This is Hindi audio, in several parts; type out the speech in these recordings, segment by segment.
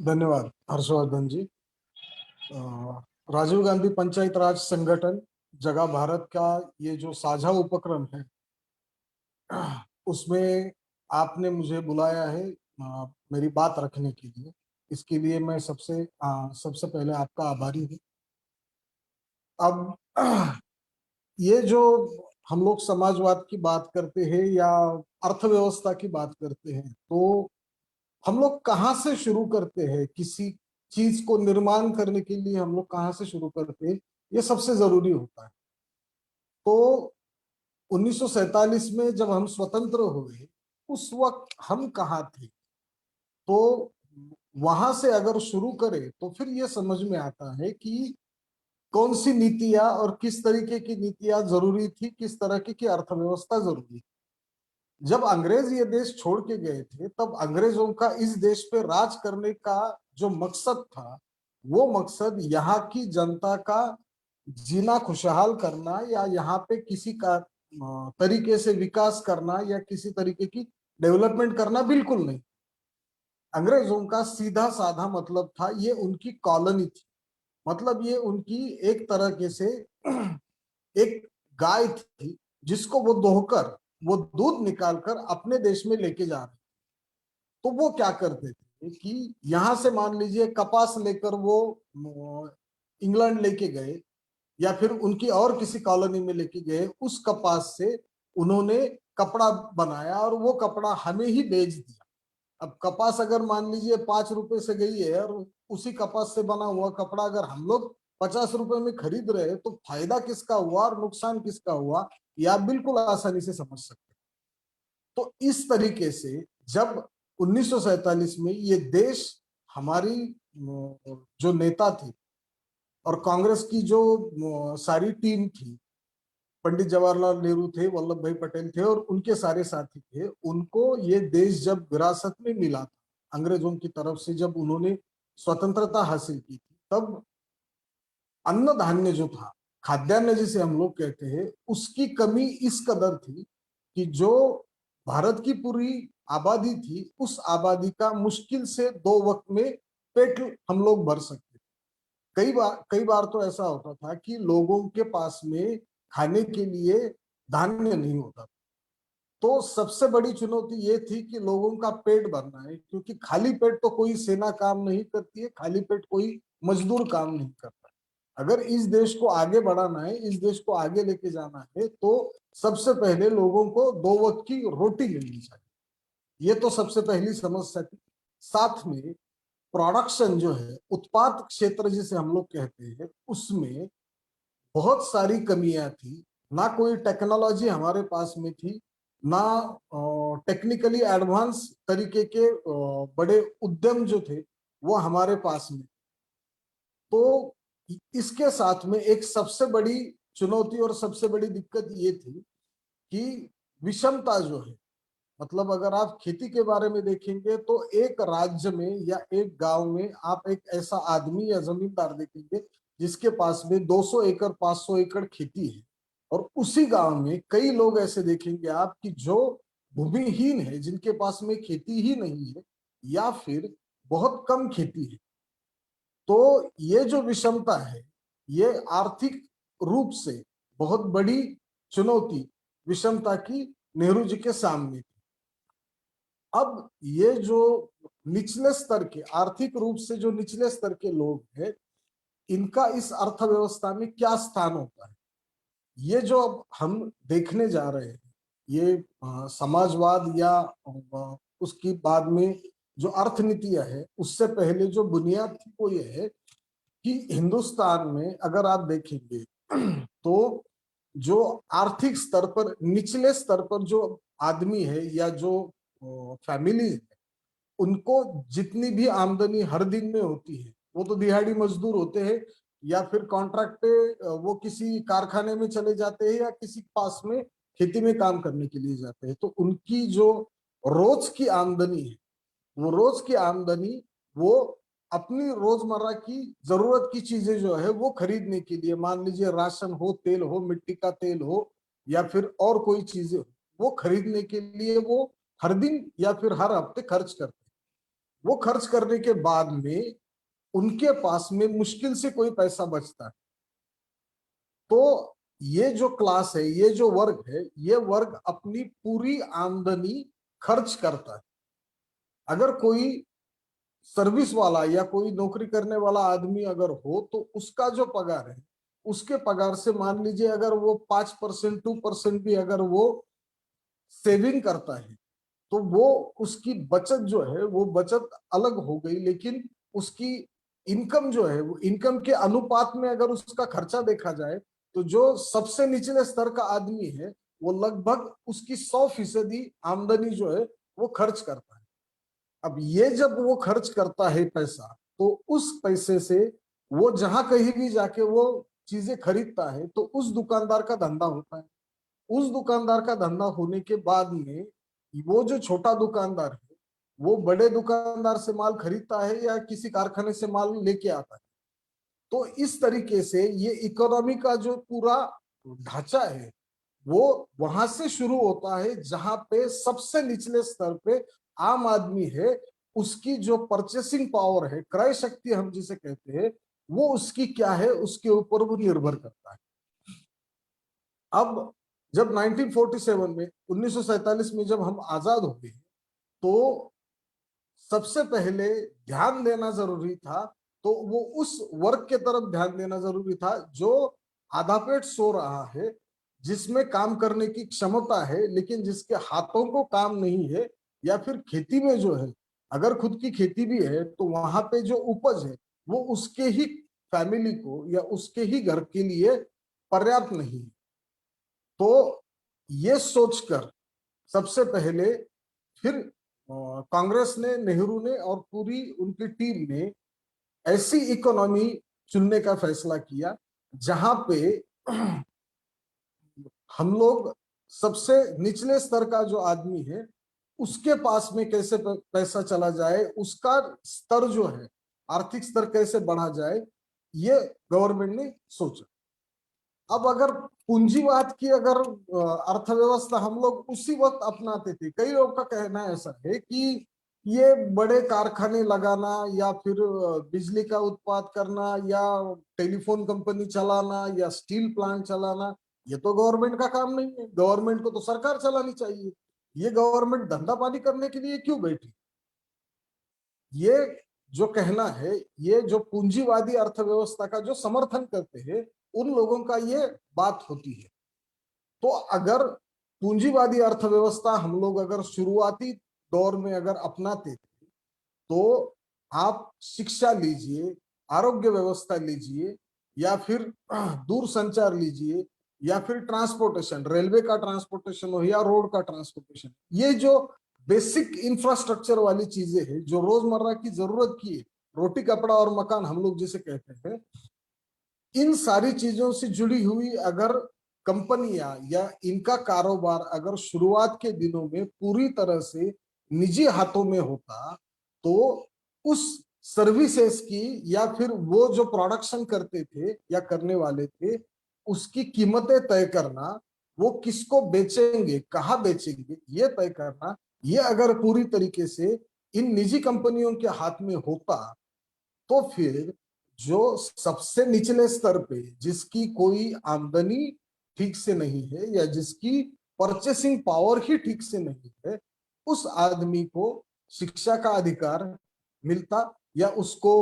धन्यवाद हर्षवर्धन जी। अ, राजीव गांधी पंचायत राज संगठन जगह भारत का ये जो साझा उपक्रम है, उसमें आपने मुझे बुलाया है मेरी बात रखने के लिए। इसके लिए मैं सबसे पहले आपका आभारी हूँ। अब ये जो हम लोग समाजवाद की बात करते हैं या अर्थव्यवस्था की बात करते हैं, तो हम लोग कहाँ से शुरू करते हैं? किसी चीज को निर्माण करने के लिए हम लोग कहाँ से शुरू करते हैं, ये सबसे जरूरी होता है। तो 1947 में जब हम स्वतंत्र हुए, उस वक्त हम कहाँ थे? तो वहां से अगर शुरू करें तो फिर ये समझ में आता है कि कौन सी नीतियां और किस तरीके की नीतियां जरूरी थी, किस तरह की अर्थव्यवस्था जरूरी। जब अंग्रेज ये देश छोड़ के गए थे, तब अंग्रेजों का इस देश पे राज करने का जो मकसद था, वो मकसद यहाँ की जनता का जीना खुशहाल करना या यहाँ पे किसी का तरीके से विकास करना या किसी तरीके की डेवलपमेंट करना बिल्कुल नहीं। अंग्रेजों का सीधा साधा मतलब था, ये उनकी कॉलोनी थी। मतलब ये उनकी एक तरीके से एक गाय थी, जिसको वो दोहकर वो दूध निकालकर अपने देश में लेके जा रहे। तो वो क्या करते थे कि यहां से मान लीजिए कपास लेकर वो इंग्लैंड लेके गए या फिर उनकी और किसी कॉलोनी में लेके गए। उस कपास से उन्होंने कपड़ा बनाया और वो कपड़ा हमें ही बेच दिया। अब कपास अगर मान लीजिए 5 रुपए से गई है और उसी कपास से बना हुआ कपड़ा अगर हम लोग 50 रुपए में खरीद रहे हैं, तो फायदा किसका हुआ और नुकसान किसका हुआ, ये आप बिल्कुल आसानी से समझ सकते हैं। तो इस तरीके से जब 1947 में ये देश, हमारी जो नेता थी और कांग्रेस की जो सारी टीम थी, पंडित जवाहरलाल नेहरू थे, वल्लभ भाई पटेल थे और उनके सारे साथी थे, उनको ये देश जब विरासत में मिला था अंग्रेजों की तरफ से, जब उन्होंने स्वतंत्रता हासिल की थी, तब अन्न धान्य जो था, खाद्यान्न जिसे हम लोग कहते हैं, उसकी कमी इस कदर थी कि जो भारत की पूरी आबादी थी, उस आबादी का मुश्किल से 2 वक्त में पेट हम लोग भर सकते। कई बार तो ऐसा होता था कि लोगों के पास में खाने के लिए धान्य नहीं होता। तो सबसे बड़ी चुनौती ये थी कि लोगों का पेट भरना है, क्योंकि खाली पेट तो कोई सेना काम नहीं करती है, खाली पेट कोई मजदूर काम नहीं करता। अगर इस देश को आगे बढ़ाना है, इस देश को आगे लेके जाना है, तो सबसे पहले लोगों को 2 वक्त की रोटी मिलनी चाहिए। ये तो सबसे पहली समस्या थी। साथ में प्रोडक्शन जो है, उत्पाद क्षेत्र जिसे हम लोग कहते हैं, उसमें बहुत सारी कमियां थी। ना कोई टेक्नोलॉजी हमारे पास में थी, ना टेक्निकली एडवांस तरीके के बड़े उद्यम जो थे वो हमारे पास में। तो इसके साथ में एक सबसे बड़ी चुनौती और सबसे बड़ी दिक्कत ये थी कि विषमता जो है, मतलब अगर आप खेती के बारे में देखेंगे तो एक राज्य में या एक गांव में आप एक ऐसा आदमी या जमींदार देखेंगे जिसके पास में 200 एकड़ 500 एकड़ खेती है, और उसी गांव में कई लोग ऐसे देखेंगे आप कि जो भूमिहीन है, जिनके पास में खेती ही नहीं है या फिर बहुत कम खेती है। तो ये जो विषमता है, ये आर्थिक रूप से बहुत बड़ी चुनौती विषमता की नेहरू जी के सामने। अब ये जो निचले स्तर के, आर्थिक रूप से जो निचले स्तर के लोग हैं, इनका इस अर्थव्यवस्था में क्या स्थान होता है, ये जो अब हम देखने जा रहे हैं। ये समाजवाद या उसकी बाद में जो अर्थनीतियां है, उससे पहले जो बुनियाद थी वो ये है कि हिंदुस्तान में अगर आप देखेंगे तो जो आर्थिक स्तर पर निचले स्तर पर जो आदमी है या जो फैमिली है, उनको जितनी भी आमदनी हर दिन में होती है, वो तो दिहाड़ी मजदूर होते हैं या फिर कॉन्ट्रैक्ट पे वो किसी कारखाने में चले जाते हैं या किसी पास में खेती में काम करने के लिए जाते हैं। तो उनकी जो रोज की आमदनी है, वो रोज की आमदनी वो अपनी रोजमर्रा की जरूरत की चीजें जो है वो खरीदने के लिए, मान लीजिए राशन हो, तेल हो, मिट्टी का तेल हो या फिर और कोई चीजें हो, वो खरीदने के लिए वो हर दिन या फिर हर हफ्ते खर्च करते हैं। वो खर्च करने के बाद में उनके पास में मुश्किल से कोई पैसा बचता है। तो ये जो क्लास है, ये जो वर्ग है, ये वर्ग अपनी पूरी आमदनी खर्च करता है। अगर कोई सर्विस वाला या कोई नौकरी करने वाला आदमी अगर हो तो उसका जो पगार है, उसके पगार से मान लीजिए अगर वो 5% 2% भी अगर वो सेविंग करता है तो वो उसकी बचत जो है वो बचत अलग हो गई, लेकिन उसकी इनकम जो है वो इनकम के अनुपात में अगर उसका खर्चा देखा जाए तो जो सबसे निचले स्तर का आदमी है वो लगभग उसकी 100% आमदनी जो है वो खर्च करता है। अब ये जब वो खर्च करता है पैसा, तो उस पैसे से वो जहां कहीं भी जाके वो चीजें खरीदता है तो उस दुकानदार का धंधा होता है। उस दुकानदार का धंधा होने के बाद में वो जो छोटा दुकानदार है वो बड़े दुकानदार से माल खरीदता है या किसी कारखाने से माल लेके आता है। तो इस तरीके से ये इकोनॉमी का जो पूरा ढांचा है वो वहां से शुरू होता है जहां पे सबसे निचले स्तर पे आम आदमी है, उसकी जो परचेसिंग पावर है, क्रय शक्ति हम जिसे कहते हैं, वो उसकी क्या है उसके ऊपर वो निर्भर करता है। अब जब 1947 में 1947 में जब हम आजाद हो गए तो सबसे पहले ध्यान देना जरूरी था, तो वो उस वर्ग के तरफ ध्यान देना जरूरी था जो आधा पेट सो रहा है, जिसमें काम करने की क्षमता है लेकिन जिसके हाथों को काम नहीं है, या फिर खेती में जो है अगर खुद की खेती भी है तो वहां पे जो उपज है वो उसके ही फैमिली को या उसके ही घर के लिए पर्याप्त नहीं है। तो ये सोचकर सबसे पहले फिर कांग्रेस ने, नेहरू ने और पूरी उनकी टीम ने ऐसी इकोनॉमी चुनने का फैसला किया जहां पे हम लोग सबसे निचले स्तर का जो आदमी है उसके पास में कैसे पैसा चला जाए, उसका स्तर जो है आर्थिक स्तर कैसे बढ़ा जाए, ये गवर्नमेंट ने सोचा। अब अगर पूंजीवाद की अगर अर्थव्यवस्था हम लोग उसी वक्त अपनाते थे, कई लोगों का कहना ऐसा है कि ये बड़े कारखाने लगाना या फिर बिजली का उत्पाद करना या टेलीफोन कंपनी चलाना या स्टील प्लांट चलाना, ये तो गवर्नमेंट का काम नहीं है, गवर्नमेंट को तो सरकार चलानी चाहिए, ये गवर्नमेंट धंधा पानी करने के लिए क्यों बैठी। ये जो कहना है, ये जो पूंजीवादी अर्थव्यवस्था का जो समर्थन करते हैं उन लोगों का ये बात होती है। तो अगर पूंजीवादी अर्थव्यवस्था हम लोग अगर शुरुआती दौर में अगर अपनाते थे तो आप शिक्षा लीजिए, आरोग्य व्यवस्था लीजिए, या फिर दूर संचार लीजिए, या फिर ट्रांसपोर्टेशन, रेलवे का ट्रांसपोर्टेशन हो या रोड का ट्रांसपोर्टेशन, ये जो बेसिक इंफ्रास्ट्रक्चर वाली चीजें हैं जो रोजमर्रा की जरूरत की है, रोटी कपड़ा और मकान हम लोग जिसे कहते हैं, इन सारी चीजों से जुड़ी हुई अगर कंपनियां या इनका कारोबार अगर शुरुआत के दिनों में पूरी तरह से निजी हाथों में होता तो उस सर्विसेज की या फिर वो जो प्रोडक्शन करते थे या करने वाले थे उसकी कीमतें तय करना, वो किसको बेचेंगे कहाँ बेचेंगे ये तय करना, ये अगर पूरी तरीके से इन निजी कंपनियों के हाथ में होता तो फिर जो सबसे निचले स्तर पे जिसकी कोई आमदनी ठीक से नहीं है या जिसकी परचेसिंग पावर ही ठीक से नहीं है, उस आदमी को शिक्षा का अधिकार मिलता, या उसको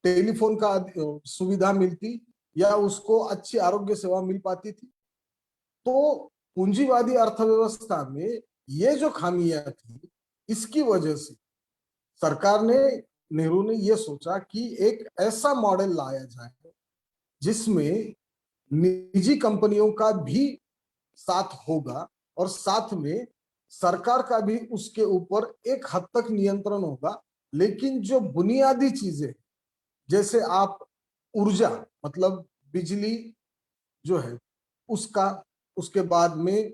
टेलीफोन का सुविधा मिलती, या उसको अच्छी आरोग्य सेवा मिल पाती थी। तो पूंजीवादी अर्थव्यवस्था में ये जो खामियां थी, इसकी वजह से सरकार ने, नेहरू ने यह सोचा कि एक ऐसा मॉडल लाया जाए जिसमें निजी कंपनियों का भी साथ होगा और साथ में सरकार का भी उसके ऊपर एक हद तक नियंत्रण होगा, लेकिन जो बुनियादी चीजें जैसे आप ऊर्जा मतलब बिजली जो है उसका, उसके बाद में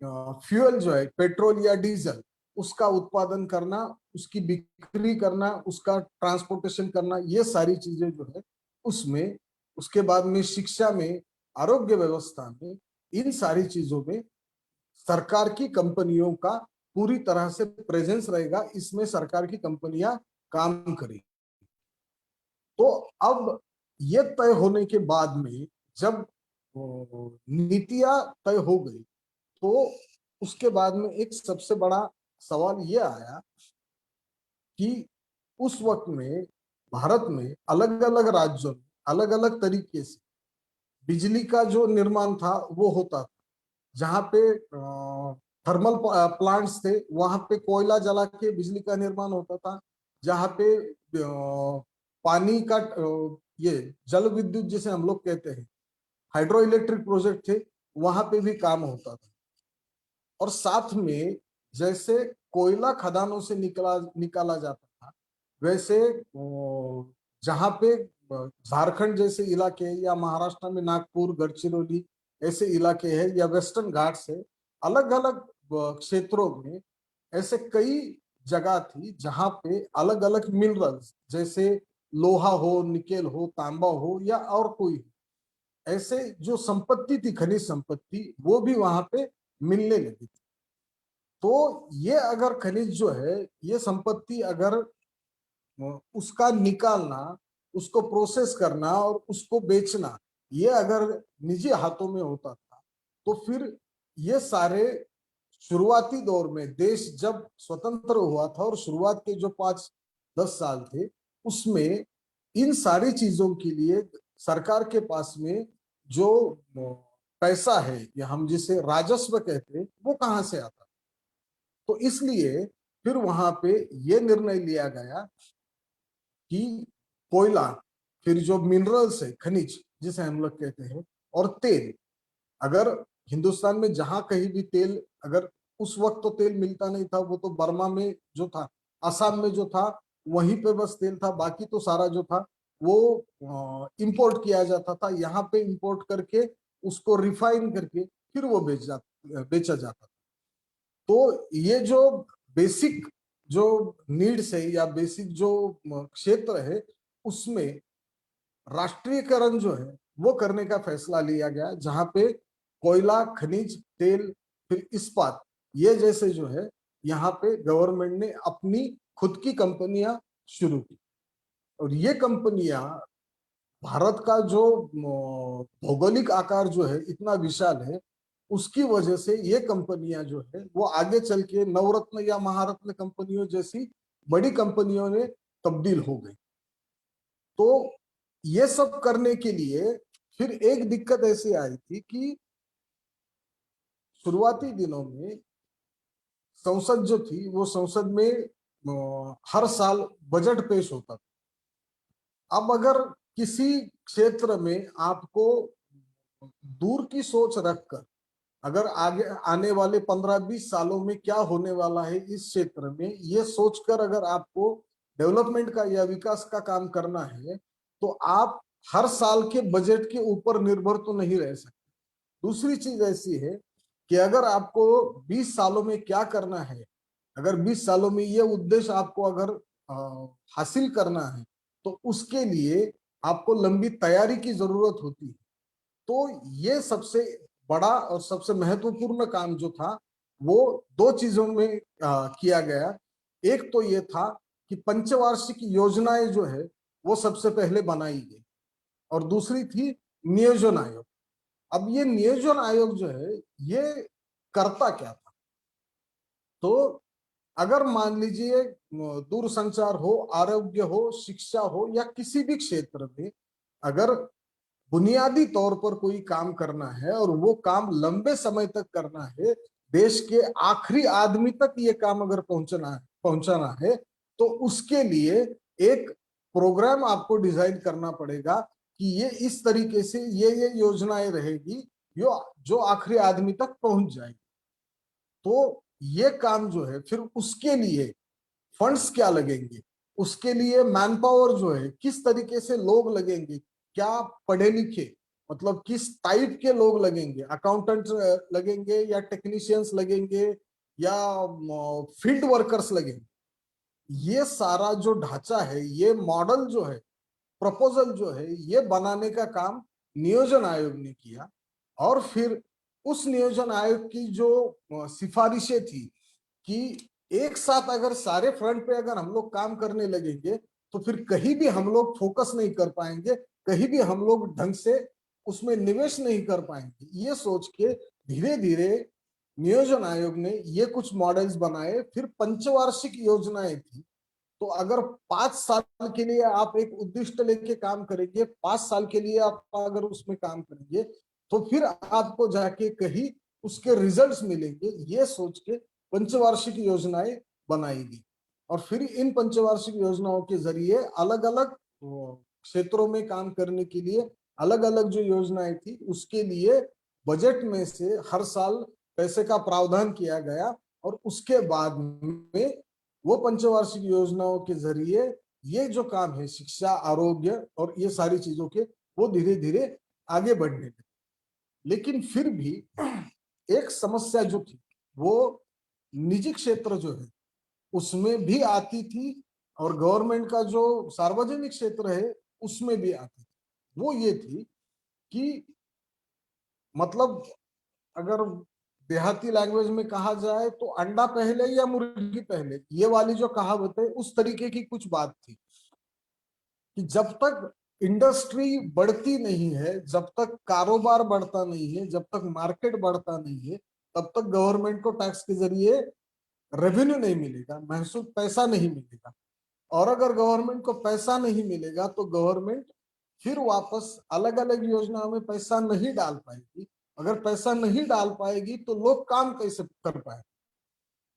फ्यूल जो है पेट्रोल या डीजल उसका उत्पादन करना, उसकी बिक्री करना, उसका ट्रांसपोर्टेशन करना, ये सारी चीजें जो है उसमें, उसके बाद में शिक्षा में, आरोग्य व्यवस्था में, इन सारी चीजों में सरकार की कंपनियों का पूरी तरह से प्रेजेंस रहेगा, इसमें सरकार की कंपनियां काम करेंगी। तो अब ये तय होने के बाद में जब नीतियां तय हो गई, तो उसके बाद में एक सबसे बड़ा सवाल ये आया कि उस वक्त में भारत में अलग अलग राज्यों में अलग अलग तरीके से बिजली का जो निर्माण था वो होता था। जहाँ पे थर्मल प्लांट्स थे, वहां पे कोयला जला के बिजली का निर्माण होता था। जहाँ पे पानी का ये जल विद्युत जिसे हम लोग कहते हैं, हाइड्रो इलेक्ट्रिक प्रोजेक्ट थे, वहां पे भी काम होता था। और साथ में जैसे कोयला खदानों से निकला निकाला जाता था, वैसे जहाँ पे झारखंड जैसे इलाके या महाराष्ट्र में नागपुर गढ़चिरौली ऐसे इलाके हैं या वेस्टर्न घाट से अलग अलग क्षेत्रों में ऐसे कई जगह थी जहाँ पे अलग अलग मिनरल्स जैसे लोहा हो, निकेल हो, तांबा हो या और कोई ऐसे जो संपत्ति थी, खनिज संपत्ति, वो भी वहां पे मिलने लगी थी। तो ये अगर खनिज जो है, ये संपत्ति अगर उसका निकालना, उसको प्रोसेस करना और उसको बेचना, ये अगर निजी हाथों में होता था, तो फिर ये सारे शुरुआती दौर में देश जब स्वतंत्र हुआ था और शुरुआत के जो 5-10 साल थे, उसमें इन सारी चीजों के लिए सरकार के पास में जो पैसा है या हम जिसे राजस्व कहते हैं, वो कहाँ से आता। तो इसलिए फिर वहां पे ये निर्णय लिया गया कि कोयला, फिर जो मिनरल्स है, खनिज जिसे हम लोग कहते हैं, और तेल, अगर हिंदुस्तान में जहां कहीं भी तेल, अगर उस वक्त तो तेल मिलता नहीं था, वो तो बर्मा में जो था, असम में जो था, वहीं पे बस तेल था, बाकी तो सारा जो था वो इंपोर्ट किया जाता था। यहाँ पे इंपोर्ट करके उसको रिफाइन करके फिर वो बेचा जाता था। तो ये जो बेसिक जो नीड्स है या बेसिक जो क्षेत्र है, उसमें राष्ट्रीयकरण जो है वो करने का फैसला लिया गया, जहां पे कोयला, खनिज, तेल, फिर इस्पात, ये जैसे जो है यहाँ पे गवर्नमेंट ने अपनी खुद की कंपनियां शुरू की। और ये कंपनियां, भारत का जो भौगोलिक आकार जो है इतना विशाल है, उसकी वजह से ये कंपनियां जो है वो आगे चल के नवरत्न या महारत्न कंपनियों जैसी बड़ी कंपनियों में तब्दील हो गई। तो ये सब करने के लिए फिर एक दिक्कत ऐसी आई थी कि शुरुआती दिनों में संसद जो थी, वो संसद में हर साल बजट पेश होता था। अब अगर किसी क्षेत्र में आपको दूर की सोच रखकर, अगर आगे आने वाले 15-20 सालों में क्या होने वाला है इस क्षेत्र में, ये सोचकर अगर आपको डेवलपमेंट का या विकास का काम करना है, तो आप हर साल के बजट के ऊपर निर्भर तो नहीं रह सकते। दूसरी चीज ऐसी है कि अगर आपको 20 सालों में क्या करना है, अगर 20 सालों में ये उद्देश्य आपको अगर हासिल करना है, तो उसके लिए आपको लंबी तैयारी की जरूरत होती है। तो ये सबसे बड़ा और सबसे महत्वपूर्ण काम जो था, वो दो चीजों में किया गया। एक तो ये था कि पंचवार्षिक योजनाएं जो है वो सबसे पहले बनाई गई, और दूसरी थी नियोजन आयोग। अब ये नियोजन आयोग जो है, ये करता क्या था? तो अगर मान लीजिए दूर संचार हो, आरोग्य हो, शिक्षा हो या किसी भी क्षेत्र में अगर बुनियादी तौर पर कोई काम करना है और वो काम लंबे समय तक करना है, देश के आखिरी आदमी तक ये काम अगर पहुंचाना है, तो उसके लिए एक प्रोग्राम आपको डिजाइन करना पड़ेगा कि ये इस तरीके से ये योजनाएं रहेगी जो जो आखिरी आदमी तक पहुंच जाएगी। तो ये काम जो है, फिर उसके लिए फंड्स क्या लगेंगे, उसके लिए मैन पावर जो है, किस तरीके से लोग लगेंगे, क्या पढ़े लिखे, मतलब किस टाइप के लोग लगेंगे, अकाउंटेंट लगेंगे या टेक्नीशियंस लगेंगे या फील्ड वर्कर्स लगेंगे, ये सारा जो ढांचा है, ये मॉडल जो है, प्रपोजल जो है, ये बनाने का काम नियोजन आयोग ने किया। और फिर उस नियोजन आयोग की जो सिफारिशें थी कि एक साथ अगर सारे फ्रंट पे अगर हम लोग काम करने लगेंगे तो फिर कहीं भी हम लोग फोकस नहीं कर पाएंगे, कहीं भी हम लोग ढंग से उसमें निवेश नहीं कर पाएंगे। ये सोच के धीरे धीरे नियोजन आयोग ने ये कुछ मॉडल्स बनाए। फिर पंचवार्षिक योजनाएं थी। तो अगर 5 साल के लिए आप एक उद्दिष्ट लेके काम करेंगे, 5 साल के लिए आप अगर उसमें काम करेंगे तो फिर आपको जाके कहीं उसके रिजल्ट्स मिलेंगे, ये सोच के पंचवार्षिक योजनाएं बनाई गई। और फिर इन पंचवार्षिक योजनाओं के जरिए अलग अलग क्षेत्रों में काम करने के लिए अलग अलग जो योजनाएं थी उसके लिए बजट में से हर साल पैसे का प्रावधान किया गया। और उसके बाद में वो पंचवार्षिक योजनाओं के जरिए ये जो काम है शिक्षा, आरोग्य और ये सारी चीजों के, वो धीरे धीरे आगे बढ़ने लगे। लेकिन फिर भी एक समस्या जो थी वो निजी क्षेत्र जो है उसमें भी आती थी और गवर्नमेंट का जो सार्वजनिक क्षेत्र है उसमें भी आती थी। वो ये थी कि मतलब अगर देहाती लैंग्वेज में कहा जाए तो अंडा पहले या मुर्गी पहले, ये वाली जो कहावत है उस तरीके की कुछ बात थी कि जब तक इंडस्ट्री बढ़ती नहीं है, जब तक कारोबार बढ़ता नहीं है, जब तक मार्केट बढ़ता नहीं है, तब तक गवर्नमेंट को टैक्स के जरिए रेवेन्यू नहीं मिलेगा, महसूल पैसा नहीं मिलेगा। और अगर गवर्नमेंट को पैसा नहीं मिलेगा तो गवर्नमेंट फिर वापस अलग अलग योजनाओं में पैसा नहीं डाल पाएगी। अगर पैसा नहीं डाल पाएगी तो लोग काम कैसे कर पाए।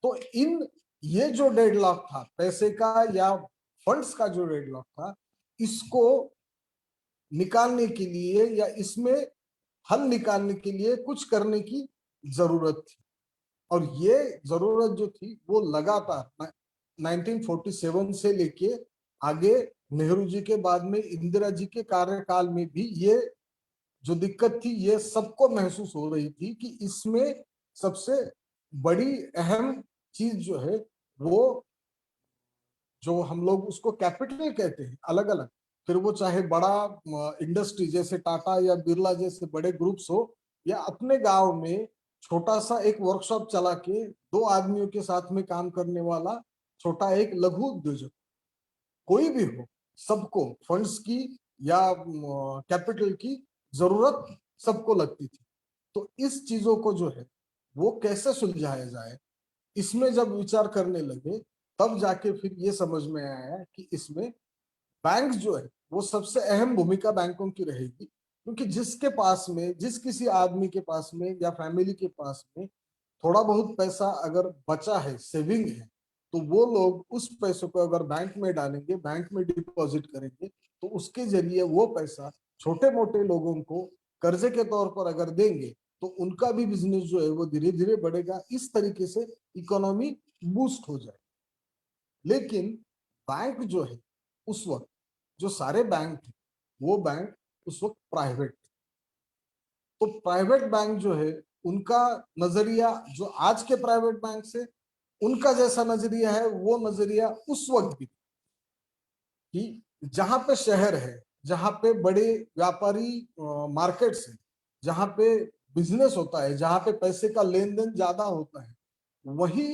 तो इन ये जो डेडलॉक था पैसे का या फंड्स का जो डेडलॉक था, इसको निकालने के लिए या इसमें हल निकालने के लिए कुछ करने की जरूरत थी। और ये जरूरत जो थी वो लगातार 1947 से लेके आगे नेहरू जी के बाद में इंदिरा जी के कार्यकाल में भी ये जो दिक्कत थी ये सबको महसूस हो रही थी कि इसमें सबसे बड़ी अहम चीज जो है वो, जो हम लोग उसको कैपिटल कहते हैं अलग अलग, फिर वो चाहे बड़ा इंडस्ट्री जैसे टाटा या बिरला जैसे बड़े ग्रुप्स हो, या अपने गांव में छोटा सा एक वर्कशॉप चला के 2 आदमियों के साथ में काम करने वाला छोटा एक लघु उद्योजक, कोई भी हो, सबको फंड्स की या कैपिटल की जरूरत सबको लगती थी। तो इस चीजों को जो है वो कैसे सुलझाया जाए, इसमें जब विचार करने लगे तब जाके फिर ये समझ में आया कि इसमें बैंक जो है वो सबसे अहम भूमिका बैंकों की रहेगी। क्योंकि जिसके पास में, जिस किसी आदमी के पास में या फैमिली के पास में थोड़ा बहुत पैसा अगर बचा है, सेविंग है, तो वो लोग उस पैसों को अगर बैंक में डालेंगे, बैंक में डिपॉजिट करेंगे, तो उसके जरिए वो पैसा छोटे मोटे लोगों को कर्जे के तौर पर अगर देंगे तो उनका भी बिजनेस जो है वो धीरे धीरे बढ़ेगा। इस तरीके से इकोनॉमी बूस्ट हो जाए। लेकिन बैंक जो है उस वक्त, जो सारे बैंक थे वो बैंक उस वक्त प्राइवेट थे। तो प्राइवेट बैंक जो है उनका नजरिया जो आज के प्राइवेट बैंक से उनका जैसा नजरिया है वो नजरिया उस वक्त भी, कि जहां पे शहर है, जहां पे बड़े व्यापारी मार्केट्स है, जहां पे बिजनेस होता है, जहां पे पैसे का लेन देन ज्यादा होता है, वही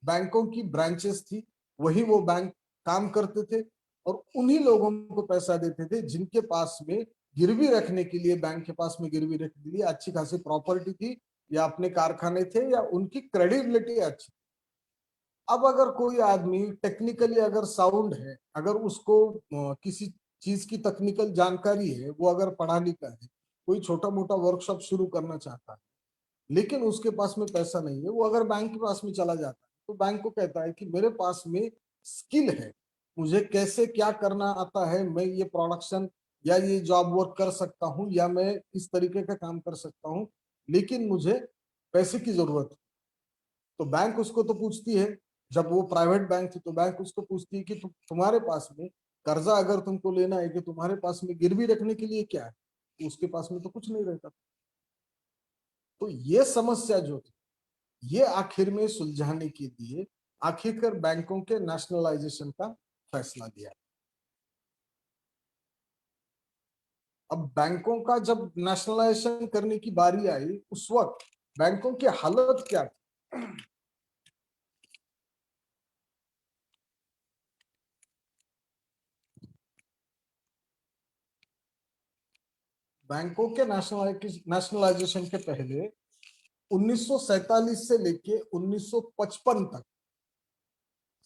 बैंकों की ब्रांचेस थी, वही वो बैंक काम करते थे। और उन्हीं लोगों को पैसा देते थे जिनके पास में गिरवी रखने के लिए, बैंक के पास में गिरवी रखने के लिए अच्छी खासी प्रॉपर्टी थी, या अपने कारखाने थे, या उनकी क्रेडिबिलिटी अच्छी। अब अगर कोई आदमी टेक्निकली अगर साउंड है, अगर उसको किसी चीज की टेक्निकल जानकारी है, वो अगर पढ़ा लिखा है, कोई छोटा मोटा वर्कशॉप शुरू करना चाहता है, लेकिन उसके पास में पैसा नहीं है, वो अगर बैंक के पास में चला जाता है तो बैंक को कहता है कि मेरे पास में स्किल है, मुझे कैसे क्या करना आता है, मैं ये प्रोडक्शन या ये जॉब वर्क कर सकता हूँ, या मैं इस तरीके का काम कर सकता हूँ, लेकिन मुझे पैसे की जरूरत है। तो बैंक उसको तो पूछती है, जब वो प्राइवेट बैंक थी तो बैंक उसको पूछती है कि तुम्हारे पास में कर्जा अगर तुमको लेना है कि तुम्हारे पास में गिरवी रखने के लिए क्या है, तो उसके पास में तो कुछ नहीं रहता। तो ये समस्या जो थी ये आखिर में सुलझाने के लिए आखिरकार बैंकों के नेशनलाइजेशन का फैसला लिया। अब बैंकों का जब नेशनलाइजेशन करने की बारी आई, उस वक्त बैंकों की हालत क्या थी? बैंकों के नेशनलाइजेशन के पहले 1947 से लेके 1955 तक,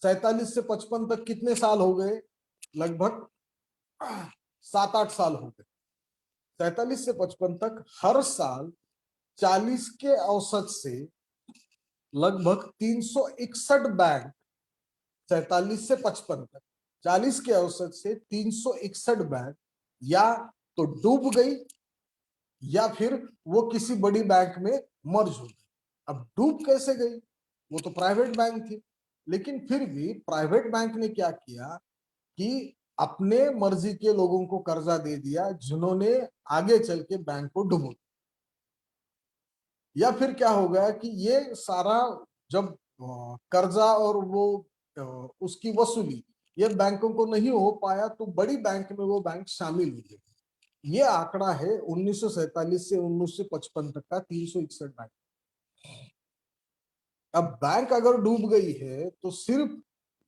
47 से 55 तक कितने साल हो गए? लगभग 7-8 साल हो गए। 47 से 55 तक हर साल 40 के औसत से लगभग 361 बैंक, 47 से 55 तक 40 के औसत से 361 बैंक या तो डूब गई या फिर वो किसी बड़ी बैंक में मर्ज हो गई। अब डूब कैसे गई? वो तो प्राइवेट बैंक थी, लेकिन फिर भी प्राइवेट बैंक ने क्या किया कि अपने मर्जी के लोगों को कर्जा दे दिया, जिन्होंने आगे चल के बैंक को डुबो। या फिर क्या हो गया कि ये सारा जब कर्जा और वो उसकी वसूली ये बैंकों को नहीं हो पाया, तो बड़ी बैंक में वो बैंक शामिल हो गए। ये आंकड़ा है 1947 से 1955 तक का, 361 बैंक। अब बैंक अगर डूब गई है तो सिर्फ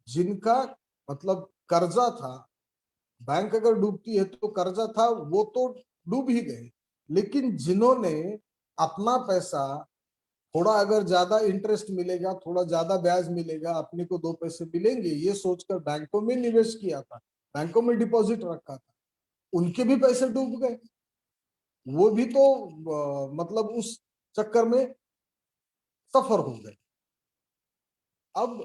जिनका मतलब कर्जा था, बैंक अगर डूबती है तो कर्जा था वो तो डूब ही गए, लेकिन जिन्होंने अपना पैसा थोड़ा अगर ज्यादा इंटरेस्ट मिलेगा, थोड़ा ज्यादा ब्याज मिलेगा, अपने को 2 पैसे मिलेंगे, ये सोचकर बैंकों में निवेश किया था, बैंकों में डिपॉजिट रखा था, उनके भी पैसे डूब गए। वो भी तो मतलब उस चक्कर में सफर हो गए। अब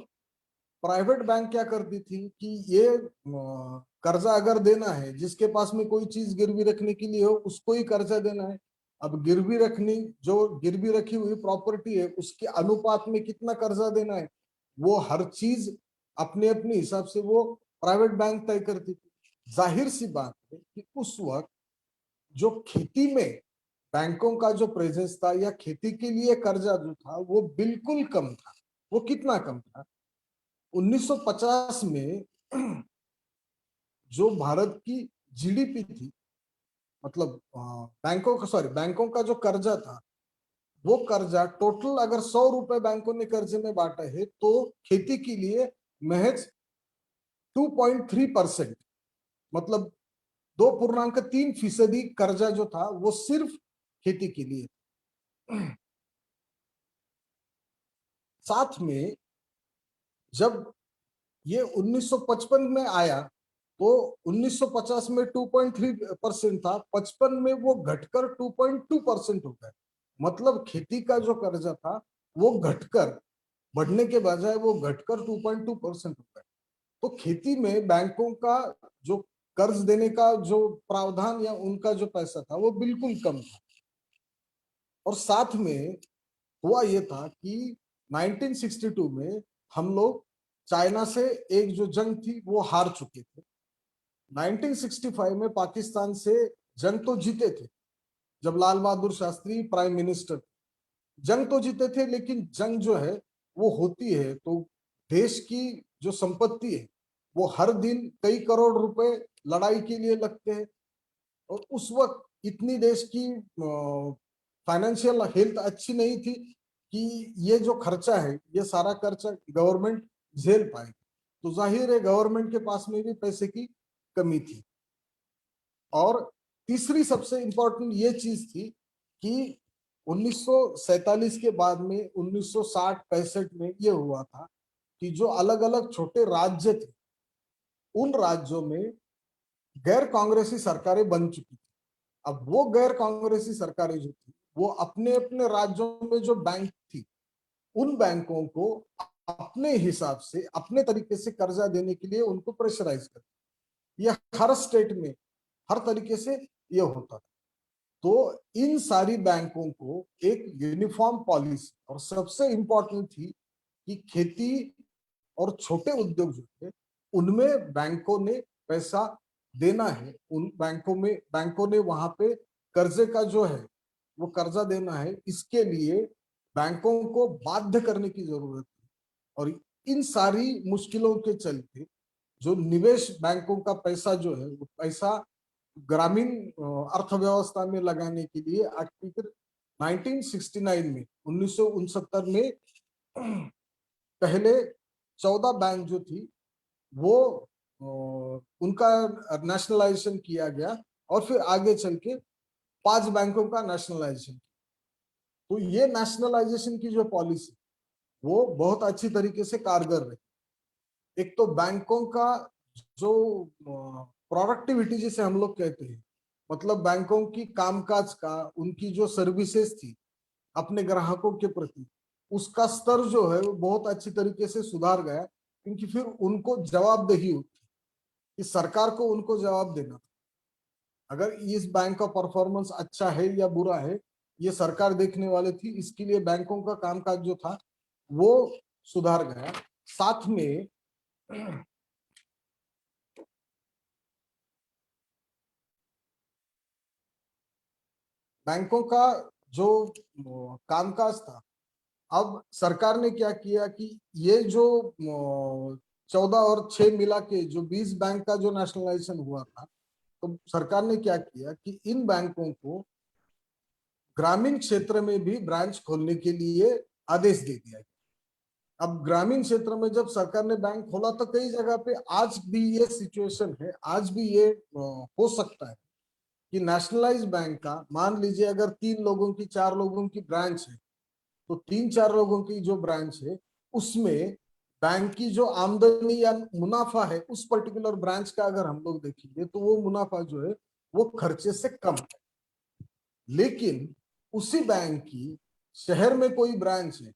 प्राइवेट बैंक क्या करती थी कि ये कर्जा अगर देना है, जिसके पास में कोई चीज गिरवी रखने के लिए हो उसको ही कर्जा देना है। अब गिरवी रखनी, जो गिरवी रखी हुई प्रॉपर्टी है उसके अनुपात में कितना कर्जा देना है, वो हर चीज अपने अपने हिसाब से वो प्राइवेट बैंक तय करती थी। जाहिर सी बात है कि उस वक्त जो खेती में बैंकों का जो प्रेजेंस था या खेती के लिए कर्जा जो था वो बिल्कुल कम था। वो कितना कम था? 1950 में जो भारत की जीडीपी थी, मतलब बैंकों का जो कर्जा था, वो कर्जा टोटल अगर 100 रुपए बैंकों ने कर्जे में बांटा है तो खेती के लिए महज 2.3%, मतलब 2.3% कर्जा जो था वो सिर्फ खेती के लिए। साथ में जब ये 1955 में आया तो 1950 में 2.3% था, 55 में वो घटकर 2.2% हो गया। मतलब खेती का जो कर्जा था वो घटकर, बढ़ने के बजाय वो घटकर 2.2% हो गया। तो खेती में बैंकों का जो कर्ज देने का जो प्रावधान या उनका जो पैसा था वो बिल्कुल कम था। और साथ में हुआ ये था कि 1962 में हम लोग चाइना से एक जो जंग थी वो हार चुके थे। 1965 में पाकिस्तान से जंग तो जीते थे, जब लाल बहादुर शास्त्री प्राइम मिनिस्टर। जंग तो जीते थे, लेकिन जंग जो है वो होती है तो देश की जो संपत्ति है वो हर दिन कई करोड़ रुपए लड़ाई के लिए लगते हैं। और उस वक्त इतनी देश की फाइनेंशियल हेल्थ अच्छी नहीं थी कि ये जो खर्चा है ये सारा खर्चा गवर्नमेंट झेल पाए। तो जाहिर है गवर्नमेंट के पास में भी पैसे की कमी थी। और तीसरी सबसे इंपॉर्टेंट ये चीज थी कि 1947 के बाद में 1960-65 में ये हुआ था कि जो अलग अलग छोटे राज्य थे उन राज्यों में गैर कांग्रेसी सरकारें बन चुकी थी। अब वो गैर कांग्रेसी सरकारें जो थी वो अपने अपने राज्यों में जो बैंक थी उन बैंकों को अपने हिसाब से अपने तरीके से कर्जा देने के लिए उनको प्रेशराइज कर, ये हर स्टेट में हर तरीके से ये होता था। तो इन सारी बैंकों को एक यूनिफॉर्म पॉलिसी, और सबसे इंपॉर्टेंट थी कि खेती और छोटे उद्योग जो थे उनमें बैंकों ने पैसा देना है, उन बैंकों ने वहां पे कर्जे का जो है वो कर्जा देना है, इसके लिए बैंकों को बाध्य करने की जरूरत थी। और इन सारी मुश्किलों के चलते जो निवेश बैंकों का पैसा जो है वो पैसा ग्रामीण अर्थव्यवस्था में लगाने के लिए आर्टिकल 1969 में 1969 में पहले 14 बैंक जो थी वो उनका नेशनलाइजेशन किया गया। और फिर आगे चल के 5 बैंकों का नेशनलाइजेशन। तो ये नेशनलाइजेशन की जो पॉलिसी वो बहुत अच्छी तरीके से कारगर रही। एक तो बैंकों का जो प्रोडक्टिविटी जिसे हम लोग कहते हैं, मतलब बैंकों की कामकाज का, उनकी जो सर्विसेज थी अपने ग्राहकों के प्रति, उसका स्तर जो है वो बहुत अच्छी तरीके से सुधार गया, क्योंकि फिर उनको जवाबदेही होती कि सरकार को उनको जवाब देना। अगर इस बैंक का परफॉर्मेंस अच्छा है या बुरा है ये सरकार देखने वाली थी, इसके लिए बैंकों का कामकाज जो था वो सुधार गया। साथ में बैंकों का जो कामकाज था, अब सरकार ने क्या किया कि ये जो 14 और 6 मिला के जो 20 बैंक का जो नेशनलाइजेशन हुआ था, तो सरकार ने क्या किया कि इन बैंकों को ग्रामीण क्षेत्र में भी ब्रांच खोलने के लिए आदेश दे दिया। अब ग्रामीण क्षेत्र में जब सरकार ने बैंक खोला तो कई जगह पे आज भी ये सिचुएशन है, आज भी ये हो सकता है कि नेशनलाइज बैंक का, मान लीजिए अगर 3 लोगों की 4 लोगों की ब्रांच है, तो 3-4 लोगों की जो ब्रांच है उसमें बैंक की जो आमदनी या मुनाफा है उस पर्टिकुलर ब्रांच का अगर हम लोग देखेंगे तो वो मुनाफा जो है वो खर्चे से कम है। लेकिन उसी बैंक की शहर में कोई ब्रांच है,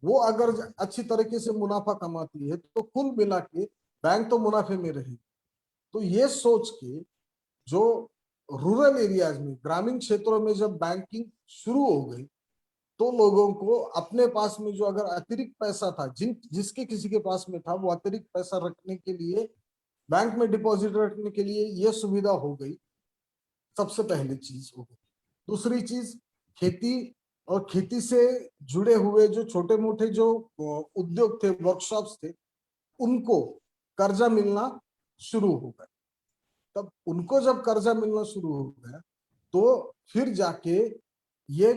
वो अगर अच्छी तरीके से मुनाफा कमाती है तो कुल मिला के बैंक तो मुनाफे में रहेगी। तो ये सोच के जो रूरल एरियाज में, ग्रामीण क्षेत्रों में जब बैंकिंग शुरू हो गई, तो लोगों को अपने पास में जो अगर अतिरिक्त पैसा था, जिसके किसी के पास में था, वो अतिरिक्त पैसा रखने के लिए, बैंक में डिपॉजिट रखने के लिए ये सुविधा हो गई। सबसे पहली चीज हो गई। दूसरी चीज, खेती और खेती से जुड़े हुए जो छोटे मोटे जो उद्योग थे, वर्कशॉप्स थे, उनको कर्जा मिलना शुरू हो गया। तब उनको जब कर्जा मिलना शुरू हो गया तो फिर जाके ये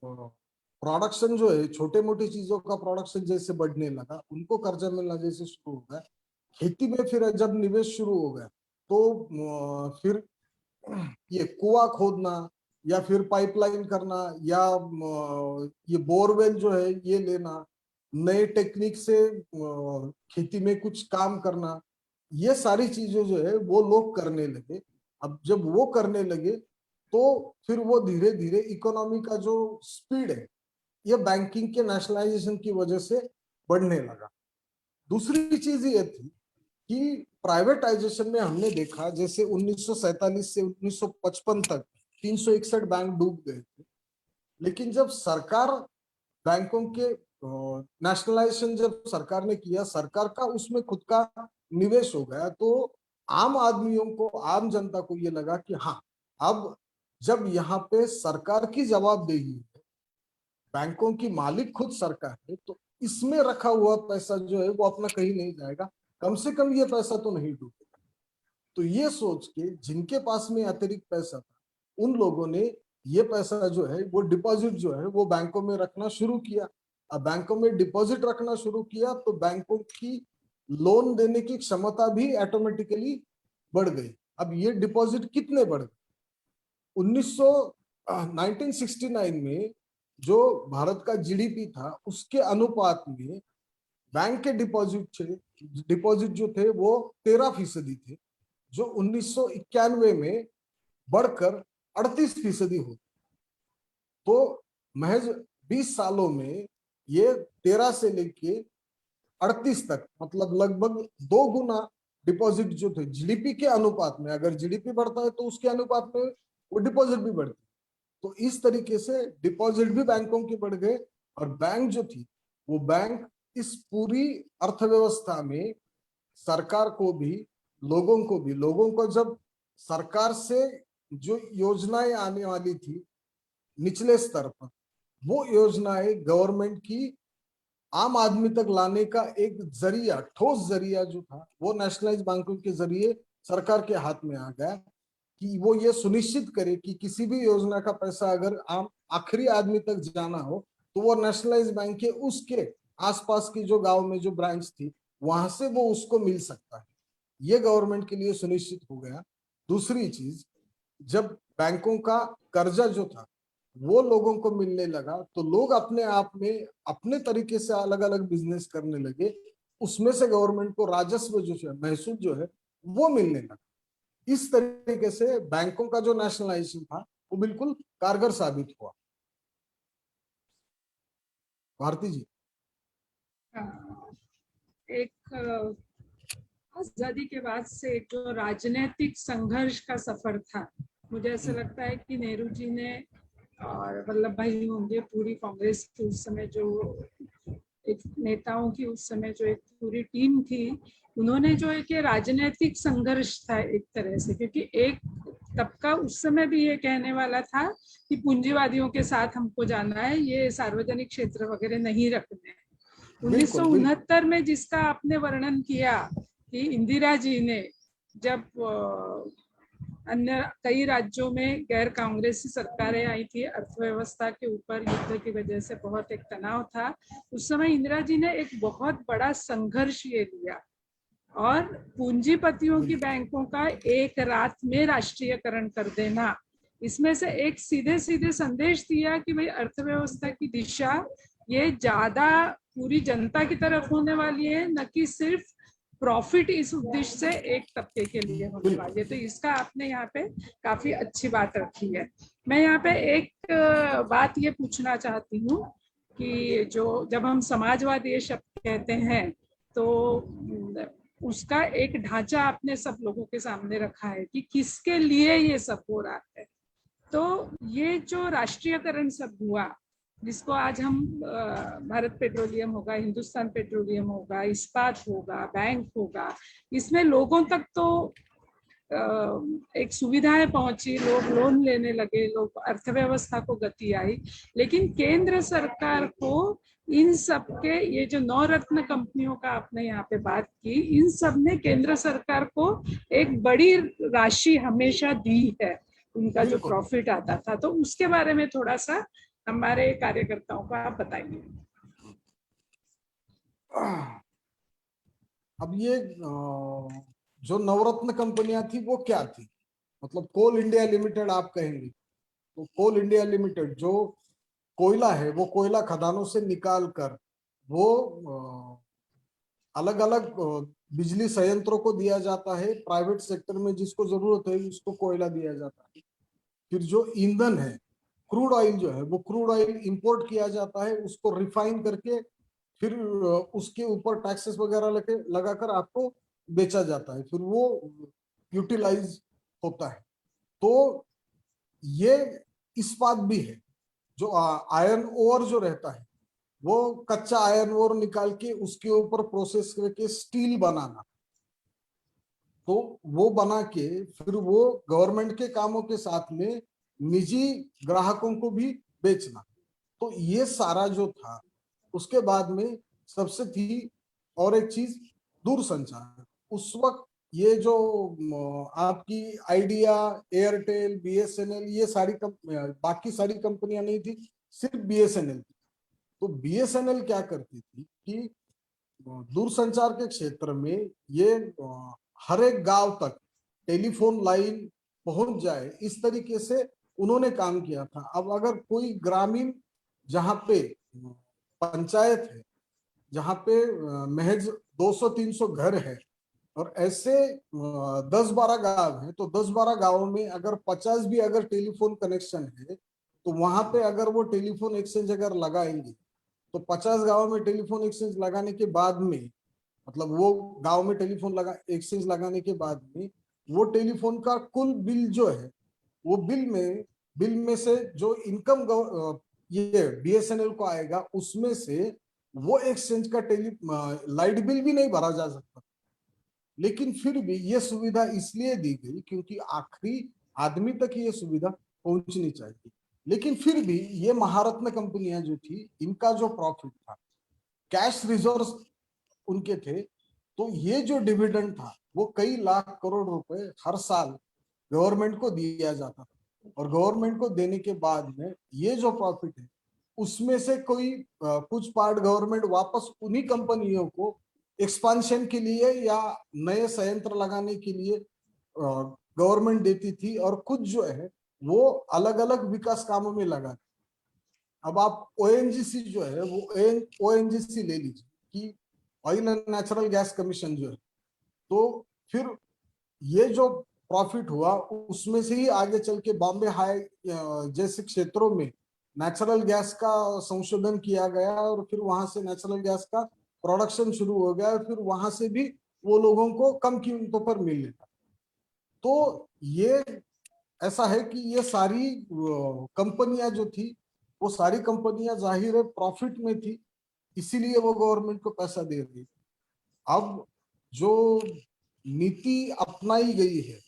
प्रोडक्शन जो है, छोटे मोटी चीजों का प्रोडक्शन जैसे बढ़ने लगा, उनको कर्जा मिलना जैसे शुरू हो गया, खेती में फिर जब निवेश शुरू हो गया तो फिर ये कुआं खोदना या फिर पाइपलाइन करना या ये बोरवेल जो है ये लेना, नए टेक्निक से खेती में कुछ काम करना, ये सारी चीजें जो है वो लोग करने लगे। अब जब वो करने लगे तो फिर वो धीरे धीरे इकोनॉमी का जो स्पीड है ये बैंकिंग के नेशनलाइजेशन की वजह से बढ़ने लगा। दूसरी चीज ये थी कि प्राइवेटाइजेशन में हमने देखा, जैसे 1947 से 1955 तक 361 बैंक डूब गए थे। लेकिन जब सरकार बैंकों के नेशनलाइजेशन जब सरकार ने किया, सरकार का उसमें खुद का निवेश हो गया, तो आम आदमियों को, आम जनता को ये लगा कि हाँ, अब जब यहाँ पे सरकार की जवाबदेही है, बैंकों की मालिक खुद सरकार है, तो इसमें रखा हुआ पैसा जो है वो अपना कहीं नहीं जाएगा, कम से कम ये पैसा तो नहीं डूबेगा। तो ये सोच के जिनके पास में अतिरिक्त पैसा था उन लोगों ने ये पैसा जो है वो डिपॉजिट जो है वो बैंकों में रखना शुरू किया। अब बैंकों में डिपॉजिट रखना शुरू किया तो बैंकों की लोन देने की क्षमता भी ऑटोमेटिकली बढ़ गई। अब ये डिपॉजिट कितने बढ़ गए, 1969 में जो भारत का जीडीपी था उसके अनुपात में बैंक के डिपॉजिट जो थे वो 13% थे, जो 1991 में बढ़कर 38% हो। तो महज 20 सालों में ये 13 से लेके 38 तक, मतलब लगभग 2 गुना डिपॉजिट जो थे जीडीपी के अनुपात में, अगर जीडीपी बढ़ता है तो उसके अनुपात में वो डिपॉजिट भी बढ़ती। तो इस तरीके से डिपॉजिट भी बैंकों के बढ़ गए, और बैंक जो थी वो बैंक इस पूरी अर्थव्यवस्था में सरकार को भी, लोगों को भी, लोगों को जब सरकार से जो योजनाएं आने वाली थी निचले स्तर पर, वो योजनाएं गवर्नमेंट की आम आदमी तक लाने का एक जरिया, ठोस जरिया जो था वो नेशनलाइज बैंकों के जरिए सरकार के हाथ में आ गया कि वो ये सुनिश्चित करे कि किसी भी योजना का पैसा अगर आम आखिरी आदमी तक जाना हो तो वो नेशनलाइज बैंक के उसके आसपास की जो गांव में जो ब्रांच थी वहां से वो उसको मिल सकता है। ये गवर्नमेंट के लिए सुनिश्चित हो गया। दूसरी चीज, जब बैंकों का कर्जा जो था वो लोगों को मिलने लगा, तो लोग अपने आप में अपने तरीके से अलग अलग बिजनेस करने लगे। उसमें से गवर्नमेंट को राजस्व जो है, महसूल जो है, वो मिलने लगा। इस तरीके से बैंकों का जो नेशनलाइजेशन था वो बिल्कुल कारगर साबित हुआ। भारती जी। एक आजादी के बाद से एक जो राजनीतिक संघर्ष का सफर था, मुझे ऐसा लगता है कि नेहरू जी ने और वल्लभ भाई होंगे, पूरी कांग्रेस की उस समय जो एक नेताओं की उस समय जो एक पूरी टीम थी, उन्होंने जो एक राजनीतिक संघर्ष था एक तरह से, क्योंकि एक तबका उस समय भी ये कहने वाला था कि पूंजीवादियों के साथ हमको जाना है, ये सार्वजनिक क्षेत्र वगैरह नहीं रखने हैं। बिल्कुल बिल्कुल 1969 में जिसका आपने वर्णन किया कि इंदिरा जी ने जब अन्य कई राज्यों में गैर कांग्रेसी सरकारें आई थी, अर्थव्यवस्था के ऊपर युद्ध की वजह से बहुत एक तनाव था, उस समय इंदिरा जी ने एक बहुत बड़ा संघर्ष ये लिया और पूंजीपतियों की बैंकों का एक रात में राष्ट्रीयकरण कर देना, इसमें से एक सीधे सीधे संदेश दिया कि भाई अर्थव्यवस्था की दिशा ये ज्यादा पूरी जनता की तरफ होने वाली है, न कि सिर्फ प्रॉफिट इस उद्देश्य से एक तबके के लिए होने वाली है। तो इसका आपने यहाँ पे काफी अच्छी बात रखी है। मैं यहाँ पे एक बात ये पूछना चाहती हूँ कि जो जब हम समाजवाद ये शब्द कहते हैं, तो उसका एक ढांचा आपने सब लोगों के सामने रखा है कि किसके लिए ये सब हो रहा है। तो ये जो राष्ट्रीयकरण सब हुआ, जिसको आज हम भारत पेट्रोलियम होगा, हिंदुस्तान पेट्रोलियम होगा, इस्पात होगा, बैंक होगा, इसमें लोगों तक तो एक सुविधाएं पहुंची, लोग लोन लेने लगे, लोग अर्थव्यवस्था को गति आई, लेकिन केंद्र सरकार को इन सब के ये जो 9 रत्न कंपनियों का आपने यहाँ पे बात की, इन सब ने केंद्र सरकार को एक बड़ी राशि हमेशा दी है, उनका जो बिल्कुल। प्रॉफिट आता था। तो उसके बारे में थोड़ा सा हमारे कार्यकर्ताओं को आप बताइए। अब ये जो नवरत्न कंपनियां थी वो क्या थी, मतलब कोल इंडिया लिमिटेड आप कहेंगे, तो कोल इंडिया लिमिटेड जो कोयला है वो कोयला खदानों से निकाल कर वो अलग अलग बिजली संयंत्रों को दिया जाता है, प्राइवेट सेक्टर में जिसको जरूरत है उसको कोयला दिया जाता है। फिर जो ईंधन है, क्रूड ऑयल जो है, वो क्रूड ऑयल इंपोर्ट किया जाता है, उसको रिफाइन करके फिर उसके ऊपर टैक्सेस वगैरह लगाकर आपको बेचा जाता है, फिर वो यूटिलाइज होता है। तो ये इस्पात भी है, जो आयरन ओर जो रहता है, वो कच्चा आयरन ओर निकाल के उसके ऊपर प्रोसेस करके स्टील बनाना, तो वो बना के फिर वो गवर्नमेंट के कामों के साथ में निजी ग्राहकों को भी बेचना। तो ये सारा जो था, उसके बाद में सबसे थी और एक चीज, दूरसंचार। उस वक्त ये जो आपकी आइडिया, एयरटेल, बीएसएनएल, ये सारी बाकी सारी कंपनियां नहीं थी, सिर्फ बीएसएनएल थी। तो बीएसएनएल क्या करती थी कि दूरसंचार के क्षेत्र में ये हर एक गांव तक टेलीफोन लाइन पहुंच जाए, इस तरीके से उन्होंने काम किया था। अब अगर कोई ग्रामीण, जहां पे पंचायत है, जहां पे महज 200-300 घर है, और ऐसे 10-12 गांव है, तो 10-12 गांवों में अगर 50 भी अगर टेलीफोन कनेक्शन है, तो वहां पे अगर वो टेलीफोन एक्सचेंज अगर लगाएंगे, तो 50 गांव में टेलीफोन एक्सचेंज लगाने के बाद में, मतलब वो गांव में टेलीफोन लगा एक्सचेंज लगाने के बाद में, वो टेलीफोन का कुल बिल जो है, वो बिल में से जो इनकम ये बीएसएनएल को आएगा, उसमें से वो एक्सचेंज का लाइट बिल भी नहीं भरा जा सकता। लेकिन फिर भी ये सुविधा इसलिए दी गई क्योंकि आखिरी आदमी तक ये सुविधा पहुंचनी चाहिए। लेकिन फिर भी ये महारत्न कंपनियां जो थी, इनका जो प्रॉफिट था, कैश रिजर्व उनके थे, तो ये जो डिविडेंड था वो कई लाख करोड़ रुपए हर साल गवर्नमेंट को दिया जाता था। और गवर्नमेंट को देने के बाद में ये जो प्रॉफिट है, उसमें से कोई कुछ पार्ट गवर्नमेंट वापस उन्हीं कंपनियों को एक्सपांशन के लिए या नए संयंत्र लगाने के लिए गवर्नमेंट देती थी और कुछ जो है वो अलग अलग विकास कामों में लगा। अब आप ओएनजीसी जो है वो ओएनजीसी ले लीजिए कि oil and natural gas commission जो है, तो फिर ये जो प्रॉफिट हुआ उसमें से ही आगे चल के बॉम्बे हाई जैसे क्षेत्रों में नेचुरल गैस का संशोधन किया गया और फिर वहां से नेचुरल गैस का प्रोडक्शन शुरू हो गया और फिर वहां से भी वो लोगों को कम कीमतों पर मिलने लगा। तो ये ऐसा है कि ये सारी कंपनियां जो थी वो सारी कंपनियां जाहिर है प्रॉफिट में थी, इसीलिए वो गवर्नमेंट को पैसा दे रही। अब जो नीति अपनाई गई है,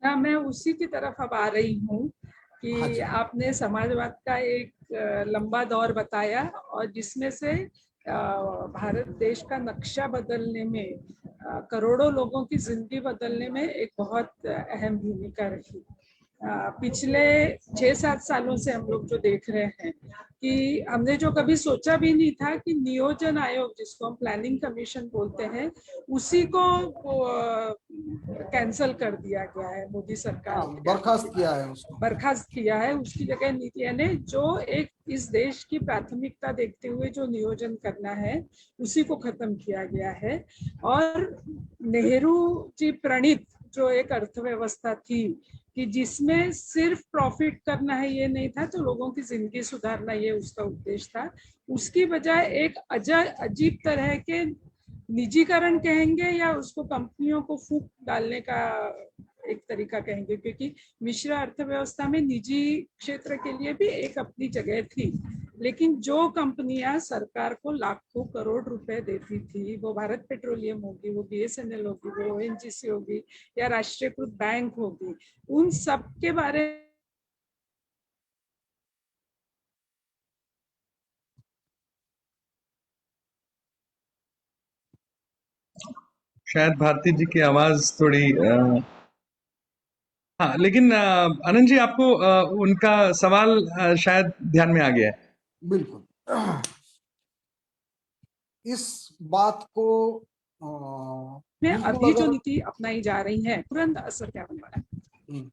हाँ, मैं उसी की तरफ अब आ रही हूँ हाँ कि जी, आपने समाजवाद का एक लंबा दौर बताया और जिसमें से भारत देश का नक्शा बदलने में, करोड़ों लोगों की जिंदगी बदलने में एक बहुत अहम भूमिका रही। पिछले 6-7 सालों से हम लोग जो देख रहे हैं कि हमने जो कभी सोचा भी नहीं था कि नियोजन आयोग, जिसको हम प्लानिंग कमीशन बोलते हैं, उसी को कैंसल कर दिया गया है मोदी सरकार हाँ, के आने के बर्खास्त किया बाद। है उसको। बर्खास्त किया है, उसकी जगह नीति ने जो एक इस देश की प्राथमिकता देखते हुए जो नियोजन करना है उसी को खत्म किया गया है। और नेहरू जी प्रणीत जो एक अर्थव्यवस्था थी कि जिसमें सिर्फ प्रॉफिट करना है ये नहीं था, तो लोगों की जिंदगी सुधारना ये उसका उद्देश्य था, उसकी बजाय एक अजीब तरह के निजीकरण कहेंगे या उसको कंपनियों को फूंक डालने का एक तरीका कहेंगे, क्योंकि मिश्र अर्थव्यवस्था में निजी क्षेत्र के लिए भी एक अपनी जगह थी, लेकिन जो कंपनियां सरकार को लाखों करोड़ रुपए देती थी, वो भारत पेट्रोलियम होगी, वो बीएसएनएल होगी, वो ओएनजीसी होगी या राष्ट्रीयकृत बैंक होगी, उन सब के बारे शायद भारती जी की आवाज थोड़ी हाँ, लेकिन आनंद जी आपको उनका सवाल शायद ध्यान में आ गया है। बिल्कुल। इस बात को में बिल्कुल अभी जो अगर नीति अपनाई जा रही है तुरंत असर क्या होने वाला हम्म,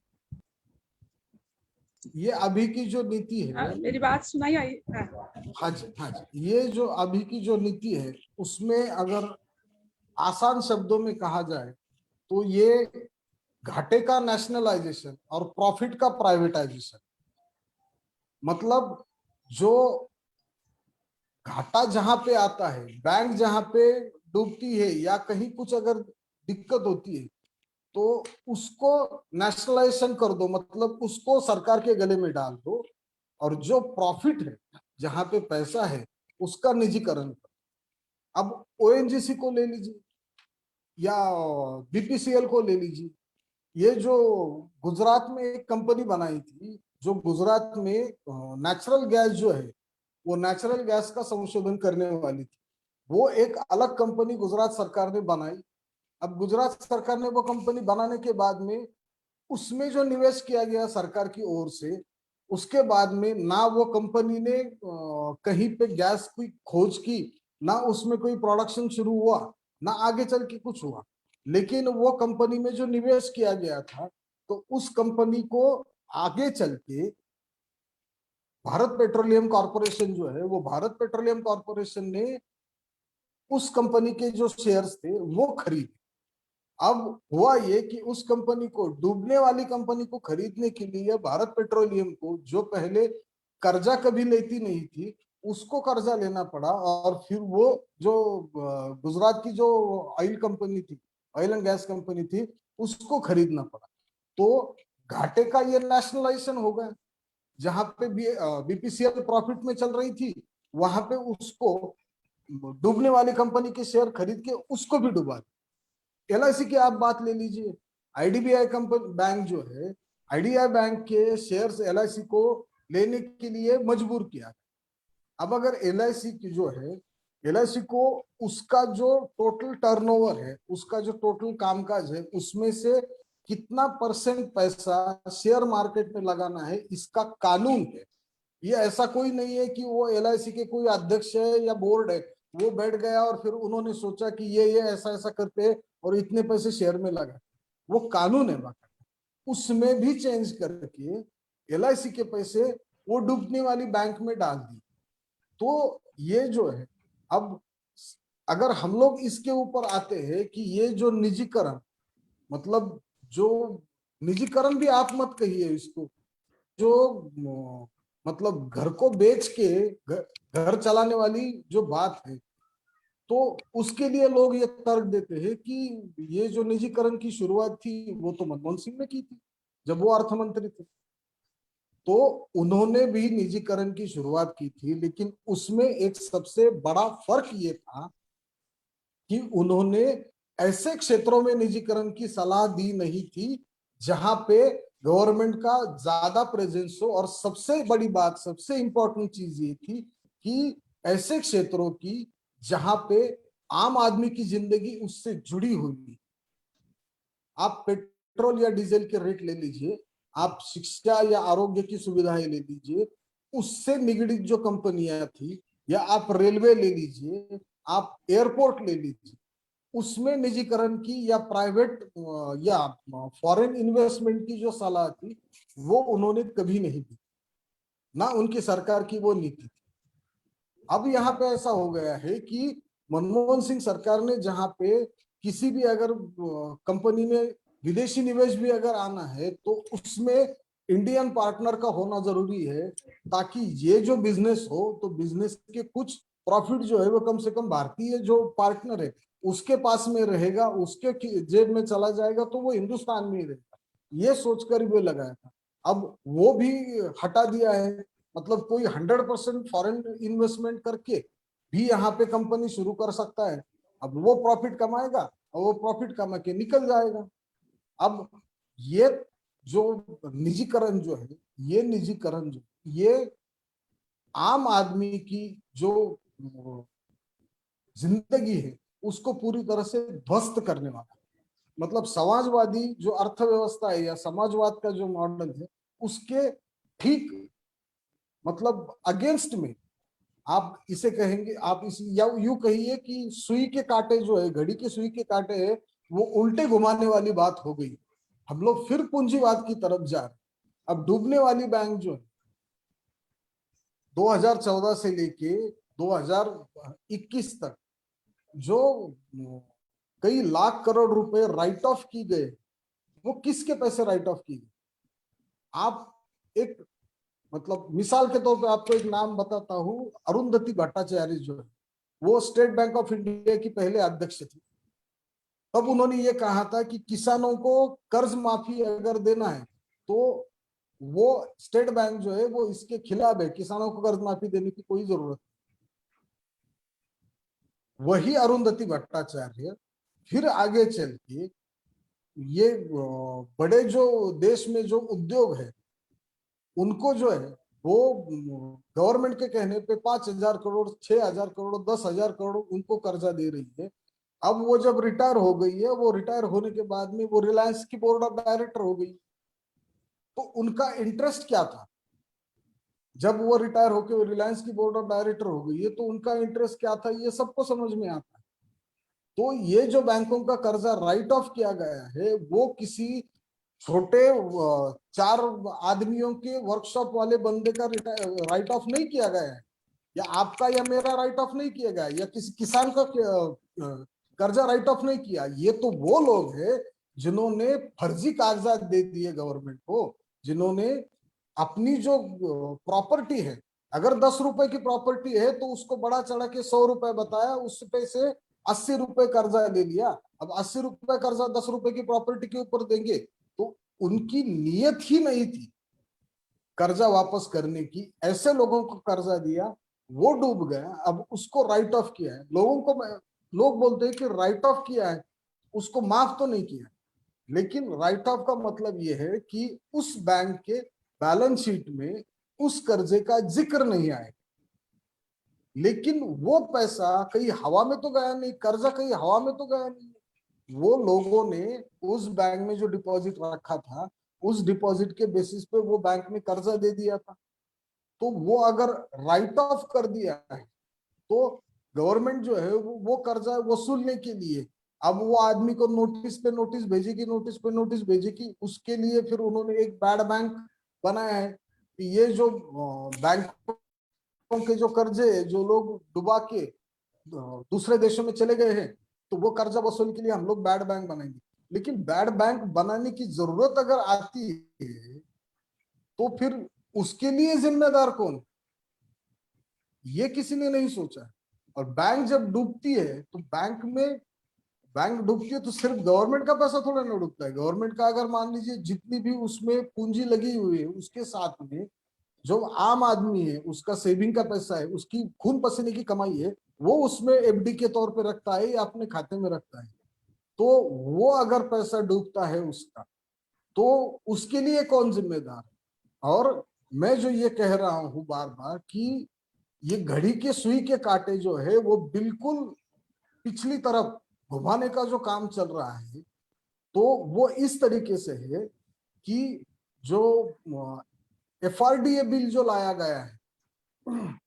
ये अभी की जो नीति है, है? मेरी बात सुनाई आई? हाँ जी, हाँ जी, ये जो अभी की जो नीति है उसमें अगर आसान शब्दों में कहा जाए तो ये घाटे का नेशनलाइजेशन और प्रॉफिट का प्राइवेटाइजेशन। मतलब जो घाटा जहां पे आता है, बैंक जहां पे डूबती है या कहीं कुछ अगर दिक्कत होती है तो उसको नेशनलाइजेशन कर दो, मतलब उसको सरकार के गले में डाल दो। और जो प्रॉफिट है, जहां पे पैसा है, उसका निजीकरण करो। अब ओएनजीसी को ले लीजिए या बीपीसीएल को ले लीजिए, ये जो गुजरात में एक कंपनी बनाई थी जो गुजरात में नेचुरल गैस जो है वो नेचुरल गैस का संशोधन करने वाली थी, वो एक अलग कंपनी गुजरात सरकार ने बनाई। अब गुजरात सरकार ने वो कंपनी बनाने के बाद में उसमें जो निवेश किया गया सरकार की ओर से, उसके बाद में ना वो कंपनी ने कहीं पे गैस की खोज की, ना उसमें कोई प्रोडक्शन शुरू हुआ, ना आगे चल के कुछ हुआ। लेकिन वो कंपनी में जो निवेश किया गया था, तो उस कंपनी को आगे चल के भारत पेट्रोलियम कॉर्पोरेशन जो है, वो भारत पेट्रोलियम कॉर्पोरेशन ने उस कंपनी के जो शेयर्स थे वो खरीदे। अब हुआ ये कि उस कंपनी को, डूबने वाली कंपनी को खरीदने के लिए भारत पेट्रोलियम को, जो पहले कर्जा कभी लेती नहीं थी, उसको कर्जा लेना पड़ा और फिर वो जो गुजरात की जो ऑयल कंपनी थी, ऑयल एंड गैस कंपनी थी, उसको खरीदना पड़ा। तो घाटे का ये नेशनलाइजेशन हो गया। जहां पे बीपीसीएल प्रॉफिट में चल रही थी, वहां पे उसको डूबने वाली कंपनी के शेयर खरीद के उसको भी डुबा। एलआईसी की आप बात ले लीजिए, आईडीबीआई कंपनी बैंक जो है, आईडीआई बैंक के शेयर्स एलआईसी को लेने के लिए मजबूर किया। अब अगर एलआईसी की जो है, एलआईसी को उसका जो टोटल टर्नओवर है, उसका जो टोटल कामकाज है, उसमें से कितना परसेंट पैसा शेयर मार्केट में लगाना है, इसका कानून है। ये ऐसा कोई नहीं है कि वो एलआईसी के कोई अध्यक्ष है या बोर्ड है, वो बैठ गया और फिर उन्होंने सोचा कि ये ऐसा ऐसा करते हैं और इतने पैसे शेयर में लगा। वो कानून है बाकायदा, उसमें भी चेंज करके LIC के पैसे वो डूबने वाली बैंक में डाल दिए। तो ये जो है, अब अगर हम लोग इसके ऊपर आते हैं कि ये जो निजीकरण, मतलब जो निजीकरण भी आप मत कहिए इसको, जो मतलब घर को बेच के घर चलाने वाली जो बात है, तो उसके लिए लोग ये तर्क देते हैं कि ये जो निजीकरण की शुरुआत थी वो तो मनमोहन सिंह ने की थी जब वो अर्थ मंत्री थे। तो उन्होंने भी निजीकरण की शुरुआत की थी, लेकिन उसमें एक सबसे बड़ा फर्क ये था कि उन्होंने ऐसे क्षेत्रों में निजीकरण की सलाह दी नहीं थी जहां पे गवर्नमेंट का ज्यादा प्रेजेंस हो, और सबसे बड़ी बात, सबसे इंपॉर्टेंट चीज ये थी कि ऐसे क्षेत्रों की जहां पे आम आदमी की जिंदगी उससे जुड़ी हुई। आप पेट्रोल या डीजल के रेट ले लीजिए, आप शिक्षा या आरोग्य की सुविधाएं ले लीजिए, उससे निगड़ित जो कंपनियां थी, या आप रेलवे ले लीजिए, आप एयरपोर्ट ले लीजिए, उसमें निजीकरण की या प्राइवेट या फॉरेन इन्वेस्टमेंट की जो सलाह थी वो उन्होंने कभी नहीं दी, ना उनकी सरकार की वो नीति थी। अब यहाँ पे ऐसा हो गया है कि मनमोहन सिंह सरकार ने जहाँ पे किसी भी अगर कंपनी में विदेशी निवेश भी अगर आना है तो उसमें इंडियन पार्टनर का होना जरूरी है, ताकि ये जो बिजनेस हो तो बिजनेस के कुछ प्रॉफिट जो है वो कम से कम भारतीय जो पार्टनर है उसके पास में रहेगा, उसके जेब में चला जाएगा तो वो हिंदुस्तान में ही रहेगा, ये सोचकर वो लगाया था। अब वो भी हटा दिया है, मतलब कोई 100% फॉरेन इन्वेस्टमेंट करके भी यहाँ पे कंपनी शुरू कर सकता है। अब वो प्रॉफिट कमाएगा और वो प्रॉफिट कमा के निकल जाएगा। अब ये जो निजीकरण जो है, ये निजीकरण जो ये आम आदमी की जो जिंदगी है उसको पूरी तरह से ध्वस्त करने वाला है। मतलब समाजवादी जो अर्थव्यवस्था है या समाजवाद का जो मॉडल है उसके ठीक मतलब अगेंस्ट में आप इसे कहेंगे, आप इस या यूं कहिए कि सुई के कांटे जो है, घड़ी के सुई के कांटे है, वो उल्टे घुमाने वाली बात हो गई। हम लोग फिर पूंजीवाद की तरफ जा रहे। अब डूबने वाली बैंक जो है 2014 से लेके 2021 तक जो कई लाख करोड़ रुपए राइट ऑफ की गए, वो किसके पैसे राइट ऑफ की गए? आप एक मतलब मिसाल के तौर पे आपको एक नाम बताता हूं, अरुंधति भट्टाचार्य जो है वो स्टेट बैंक ऑफ इंडिया की पहले अध्यक्ष थी। तब उन्होंने ये कहा था कि किसानों को कर्ज माफी अगर देना है तो वो स्टेट बैंक जो है वो इसके खिलाफ है, किसानों को कर्ज माफी देने की कोई जरूरत नहीं। वही अरुंधति भट्टाचार्य फिर आगे चल के ये बड़े जो देश में जो उद्योग है उनको जो है वो गवर्नमेंट के कहने पे 5,000 करोड़, 6,000 करोड़, 10,000 करोड़ उनको कर्जा दे रही है। अब वो जब रिटायर हो गई है, वो रिटायर होने के बाद में वो रिलायंस की बोर्ड ऑफ डायरेक्टर हो गई, तो उनका इंटरेस्ट क्या था? जब वो रिटायर होकर रिलायंस की बोर्ड ऑफ डायरेक्टर हो गई है तो उनका इंटरेस्ट क्या था, ये सबको समझ में आता है। तो ये जो बैंकों का कर्जा राइट ऑफ किया गया है वो किसी छोटे 4 आदमियों के वर्कशॉप वाले बंदे का राइट ऑफ नहीं किया गया है, या आपका या मेरा राइट ऑफ नहीं किया गया, या किसी किसान का कर्जा राइट ऑफ नहीं किया। ये तो वो लोग हैं जिन्होंने फर्जी कागजात दे दिए गवर्नमेंट को, जिन्होंने अपनी जो प्रॉपर्टी है, अगर 10 रुपए की प्रॉपर्टी है तो उसको बड़ा चढ़ा के 100 रुपए बताया, उस पे से 80 रुपए कर्जा ले लिया। अब 80 रुपए कर्जा 10 रुपए की प्रॉपर्टी के ऊपर देंगे, तो उनकी नीयत ही नहीं थी कर्जा वापस करने की, ऐसे लोगों को कर्जा दिया, वो डूब गया। अब उसको राइट ऑफ किया है, लोग बोलते हैं कि राइट ऑफ किया है, उसको माफ तो नहीं किया। लेकिन राइट ऑफ का मतलब यह है कि उस बैंक के बैलेंस शीट में उस कर्जे का जिक्र नहीं आएगा, लेकिन वो पैसा कहीं हवा में तो गया नहीं, कर्जा कहीं हवा में तो गया नहीं। वो लोगों ने उस बैंक में जो डिपॉजिट रखा था, उस डिपॉजिट के बेसिस पे वो बैंक ने कर्जा दे दिया था। तो वो अगर राइट ऑफ कर दिया है तो गवर्नमेंट जो है वो कर्जा वसूलने के लिए अब वो आदमी को नोटिस पे नोटिस भेजेगी, नोटिस पे नोटिस भेजेगी। उसके लिए फिर उन्होंने एक बैड बैंक बनाया है कि ये जो बैंकों के जो कर्जे जो लोग डुबा के दूसरे देशों में चले गए हैं, तो वो कर्जा वसूल के लिए हम लोग बैड बैंक बनाएंगे। लेकिन बैड बैंक बनाने की जरूरत अगर आती है तो फिर उसके लिए जिम्मेदार कौन? ये किसी ने नहीं सोचा। और बैंक जब डूबती है तो बैंक डूबती है तो सिर्फ गवर्नमेंट का पैसा थोड़ा ना डूबता है। गवर्नमेंट का अगर मान लीजिए जितनी भी उसमें पूंजी लगी हुई है, उसके साथ में जो आम आदमी है उसका सेविंग का पैसा है, उसकी खून पसीने की कमाई है, वो उसमें एफडी के तौर पे रखता है या अपने खाते में रखता है। तो वो अगर पैसा डूबता है उसका, तो उसके लिए कौन जिम्मेदार है? और मैं जो ये कह रहा हूं बार बार कि ये घड़ी के सुई के कांटे जो है वो बिल्कुल पिछली तरफ घुमाने का जो काम चल रहा है, तो वो इस तरीके से है कि जो एफआरडीए बिल जो लाया गया है,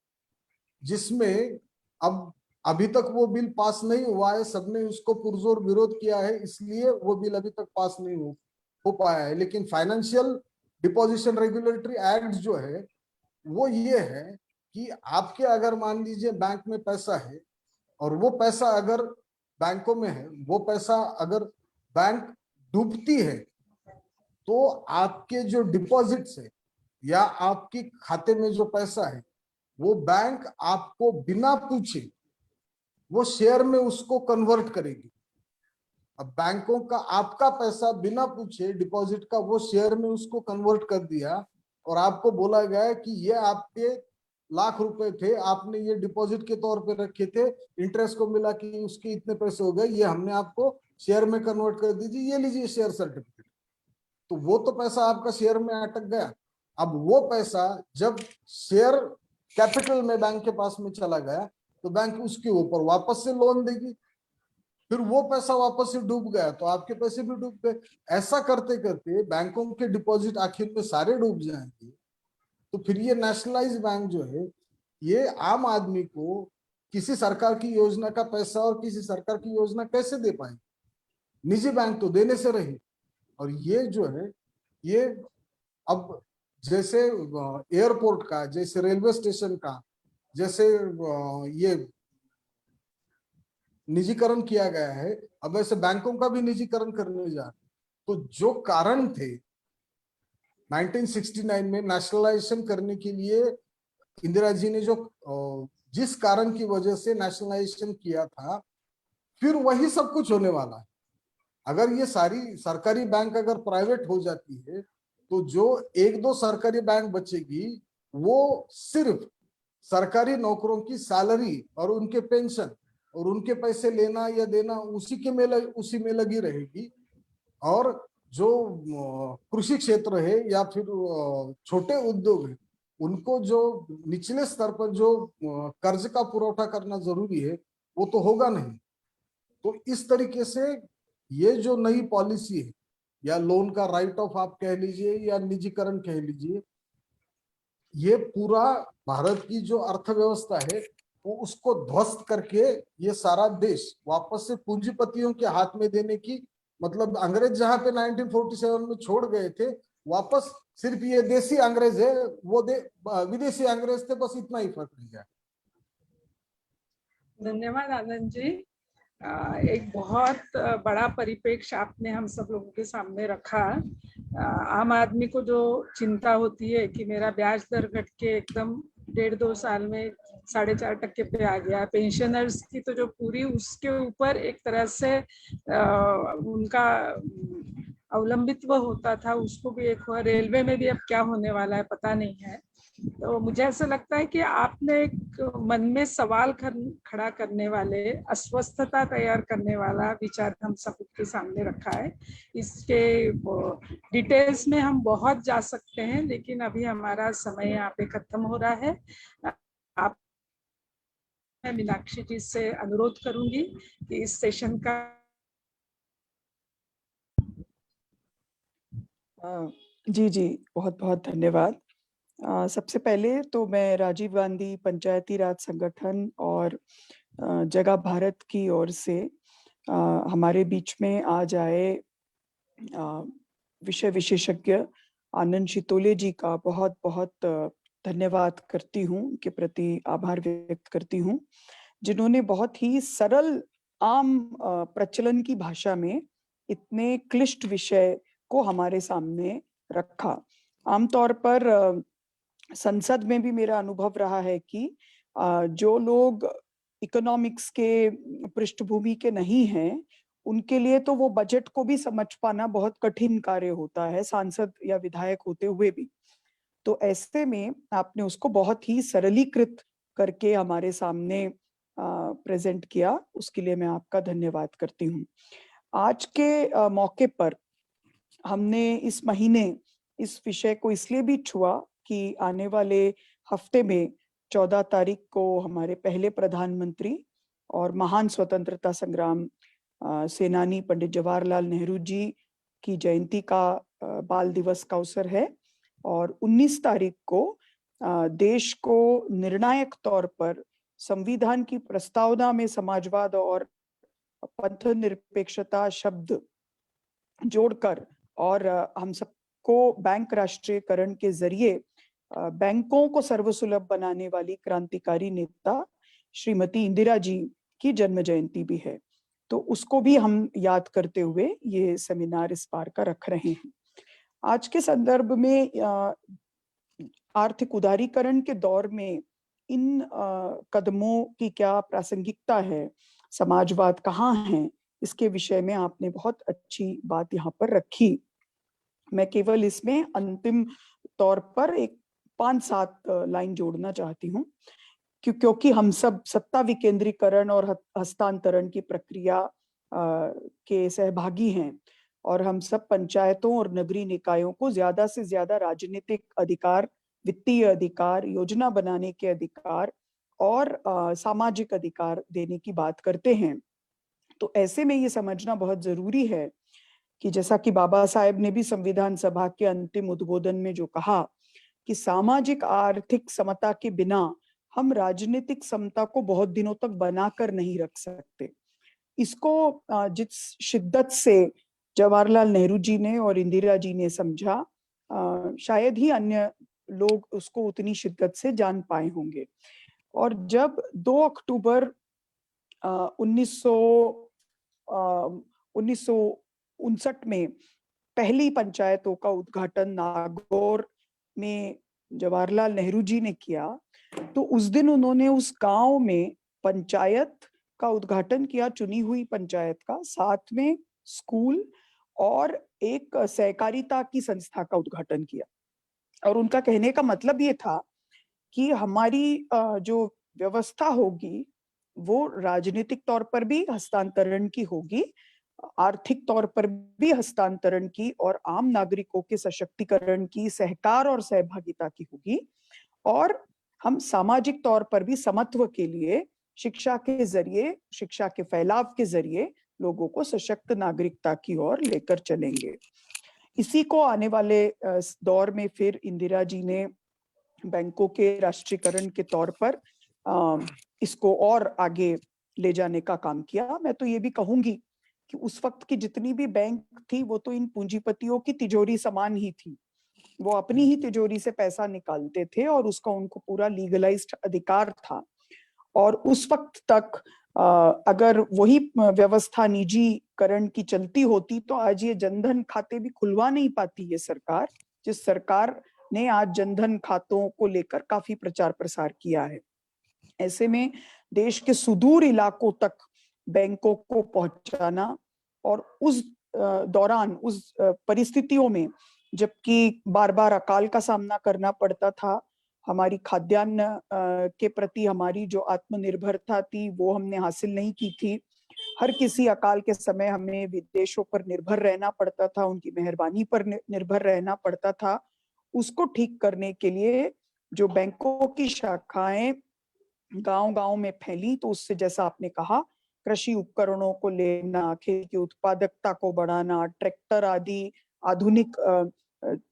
जिसमें अब अभी तक वो बिल पास नहीं हुआ है, सबने उसको पुरजोर विरोध किया है, इसलिए वो बिल अभी तक पास नहीं हो पाया है। लेकिन फाइनेंशियल डिपॉजिशन रेगुलेटरी एक्ट जो है वो ये है कि आपके अगर मान लीजिए बैंक में पैसा है और वो पैसा अगर बैंकों में है, वो पैसा अगर बैंक डूबती है तो आपके जो डिपॉजिट्स है या आपके खाते में जो पैसा है वो बैंक आपको बिना पूछे वो शेयर में उसको कन्वर्ट करेगी। अब बैंकों का आपका पैसा बिना पूछे डिपॉजिट का वो शेयर में उसको कन्वर्ट कर दिया और आपको बोला गया कि ये आपके लाख रुपए थे, आपने ये डिपॉजिट के तौर पे रखे थे, इंटरेस्ट को मिला कि उसके इतने पैसे हो गए, ये हमने आपको शेयर में कन्वर्ट कर दीजिए, ये लीजिए शेयर सर्टिफिकेट। तो वो तो पैसा आपका शेयर में अटक गया। अब वो पैसा जब शेयर कैपिटल में बैंक के पास में चला गया तो बैंक उसके ऊपर वापस से लोन देगी, फिर वो पैसा वापस से डूब गया तो आपके पैसे भी डूब गए। ऐसा करते करते बैंकों के डिपॉजिट आखिर में सारे डूब जाएंगे। तो फिर ये नेशनलाइज बैंक जो है ये आम आदमी को किसी सरकार की योजना का पैसा और किसी सरकार की योजना कैसे दे पाएंगे? निजी बैंक तो देने से रही। और ये जो है ये अब जैसे एयरपोर्ट का, जैसे रेलवे स्टेशन का, जैसे ये निजीकरण किया गया है, अब ऐसे बैंकों का भी निजीकरण करने जा रहे। तो जो कारण थे 1969 में नेशनलाइजेशन करने के लिए, इंदिरा जी ने जो जिस कारण की वजह से नेशनलाइजेशन किया था, फिर वही सब कुछ होने वाला है। अगर ये सारी सरकारी बैंक अगर प्राइवेट हो जाती है तो जो एक दो सरकारी बैंक बचेगी वो सिर्फ सरकारी नौकरों की सैलरी और उनके पेंशन और उनके पैसे लेना या देना उसी में लगी रहेगी। और जो कृषि क्षेत्र है या फिर छोटे उद्योग है, उनको जो निचले स्तर पर जो कर्ज का पुरौठा करना जरूरी है वो तो होगा नहीं। तो इस तरीके से ये जो नई पॉलिसी है या लोन का राइट ऑफ आप कह लीजिए या निजीकरण कह लीजिए, ये पूरा भारत की जो अर्थव्यवस्था है वो उसको ध्वस्त करके ये सारा देश वापस से पूंजीपतियों के हाथ में देने की, मतलब अंग्रेज जहां पे 1947 में छोड़ गए थे, वापस सिर्फ ये देसी अंग्रेज है, वो विदेशी अंग्रेज थे, बस इतना ही फर्क रह गया। धन्यवाद आनंद जी। एक बहुत बड़ा परिप्रेक्ष्य आपने हम सब लोगों के सामने रखा। आम आदमी को जो चिंता होती है कि मेरा ब्याज दर घट के एकदम 1.5-2 साल में 4.5% पे आ गया, पेंशनर्स की तो जो पूरी उसके ऊपर एक तरह से उनका अवलंबित्व होता था, उसको भी एक हुआ। रेलवे में भी अब क्या होने वाला है पता नहीं है। तो मुझे ऐसा लगता है कि आपने एक मन में सवाल खड़ा करने वाले, अस्वस्थता तैयार करने वाला विचार हम सबके सामने रखा है। इसके डिटेल्स में हम बहुत जा सकते हैं, लेकिन अभी हमारा समय यहाँ पे खत्म हो रहा है। आप, मैं मीनाक्षी जी से अनुरोध करूंगी कि इस सेशन का जी बहुत बहुत धन्यवाद। सबसे पहले तो मैं राजीव गांधी पंचायती राज संगठन और जगह भारत की ओर से हमारे बीच में आज आए विषय विशेषज्ञ आनंद शितोले जी का बहुत बहुत धन्यवाद करती हूँ, उनके प्रति आभार व्यक्त करती हूँ, जिन्होंने बहुत ही सरल आम प्रचलन की भाषा में इतने क्लिष्ट विषय को हमारे सामने रखा। आमतौर पर संसद में भी मेरा अनुभव रहा है कि जो लोग इकोनॉमिक्स के पृष्ठभूमि के नहीं हैं, उनके लिए तो वो बजट को भी समझ पाना बहुत कठिन कार्य होता है, सांसद या विधायक होते हुए भी। तो ऐसे में आपने उसको बहुत ही सरलीकृत करके हमारे सामने प्रेजेंट किया, उसके लिए मैं आपका धन्यवाद करती हूँ। आज के मौके पर हमने इस महीने इस विषय को इसलिए भी छुआ कि आने वाले हफ्ते में 14 तारीख को हमारे पहले प्रधानमंत्री और महान स्वतंत्रता संग्राम सेनानी पंडित जवाहरलाल नेहरू जी की जयंती का बाल दिवस का अवसर है, और 19 तारीख को देश को निर्णायक तौर पर संविधान की प्रस्तावना में समाजवाद और पंथ निरपेक्षता शब्द जोड़कर और हम सबको बैंक राष्ट्रीयकरण के जरिए बैंकों को सर्वसुलभ बनाने वाली क्रांतिकारी नेता श्रीमती इंदिरा जी की जन्म जयंती भी है। तो उसको भी हम याद करते हुए ये सेमिनार इस बार का रख रहे हैं। आज के संदर्भ में आर्थिक उदारीकरण के दौर में इन कदमों की क्या प्रासंगिकता है, समाजवाद कहाँ है, इसके विषय में आपने बहुत अच्छी बात यहाँ पर रखी। मैं केवल इसमें अंतिम तौर पर एक 5-7 लाइन जोड़ना चाहती हूँ, क्योंकि हम सब सत्ता विकेंद्रीकरण और हस्तांतरण की प्रक्रिया के सहभागी हैं, और हम सब पंचायतों और नगरीय निकायों को ज्यादा से ज्यादा राजनीतिक अधिकार, वित्तीय अधिकार, योजना बनाने के अधिकार और सामाजिक अधिकार देने की बात करते हैं। तो ऐसे में ये समझना बहुत जरूरी है कि जैसा कि बाबा साहेब ने भी संविधान सभा के अंतिम उद्बोधन में जो कहा कि सामाजिक आर्थिक समता के बिना हम राजनीतिक समता को बहुत दिनों तक बनाकर नहीं रख सकते। इसको जिस शिद्दत से जवाहरलाल नेहरू जी ने और इंदिरा जी ने समझा, शायद ही अन्य लोग उसको उतनी शिद्दत से जान पाए होंगे। और जब 2 अक्टूबर 1959 में पहली पंचायतों का उद्घाटन नागौर में जवाहरलाल नेहरू जी ने किया, तो उस दिन उन्होंने उस गांव में पंचायत का उद्घाटन किया, चुनी हुई पंचायत का, साथ में स्कूल और एक सहकारिता की संस्था का उद्घाटन किया। और उनका कहने का मतलब ये था कि हमारी जो व्यवस्था होगी वो राजनीतिक तौर पर भी हस्तांतरण की होगी, आर्थिक तौर पर भी हस्तांतरण की, और आम नागरिकों के सशक्तिकरण की, सहकार और सहभागिता की होगी, और हम सामाजिक तौर पर भी समत्व के लिए शिक्षा के जरिए, शिक्षा के फैलाव के जरिए लोगों को सशक्त नागरिकता की ओर लेकर चलेंगे। इसी को आने वाले दौर में फिर इंदिरा जी ने बैंकों के राष्ट्रीयकरण के तौर पर इसको और आगे ले जाने का काम किया। मैं तो ये भी कहूंगी कि उस वक्त की जितनी भी बैंक थी वो तो इन पूंजीपतियों की तिजोरी समान ही थी। वो अपनी ही तिजोरी से पैसा निकालते थे और उसका उनको पूरा लीगलाइज्ड अधिकार था। और उस वक्त तक अगर वही व्यवस्था निजीकरण की चलती होती तो आज ये जनधन खाते भी खुलवा नहीं पाती ये सरकार, जिस सरकार ने आज जनधन खातों को लेकर काफी प्रचार प्रसार किया है। ऐसे में देश के सुदूर इलाकों तक बैंकों को पहुंचाना, और उस दौरान, उस परिस्थितियों में जबकि बार बार अकाल का सामना करना पड़ता था, हमारी खाद्यान्न के प्रति हमारी जो आत्मनिर्भरता थी वो हमने हासिल नहीं की थी। हर किसी अकाल के समय हमें विदेशों पर निर्भर रहना पड़ता था, उनकी मेहरबानी पर निर्भर रहना पड़ता था। उसको ठीक करने के लिए जो बैंकों की शाखाएं गांव-गांव में फैली, तो उससे जैसा आपने कहा, कृषि उपकरणों को लेना, खेती की उत्पादकता को बढ़ाना, ट्रैक्टर आदि आधुनिक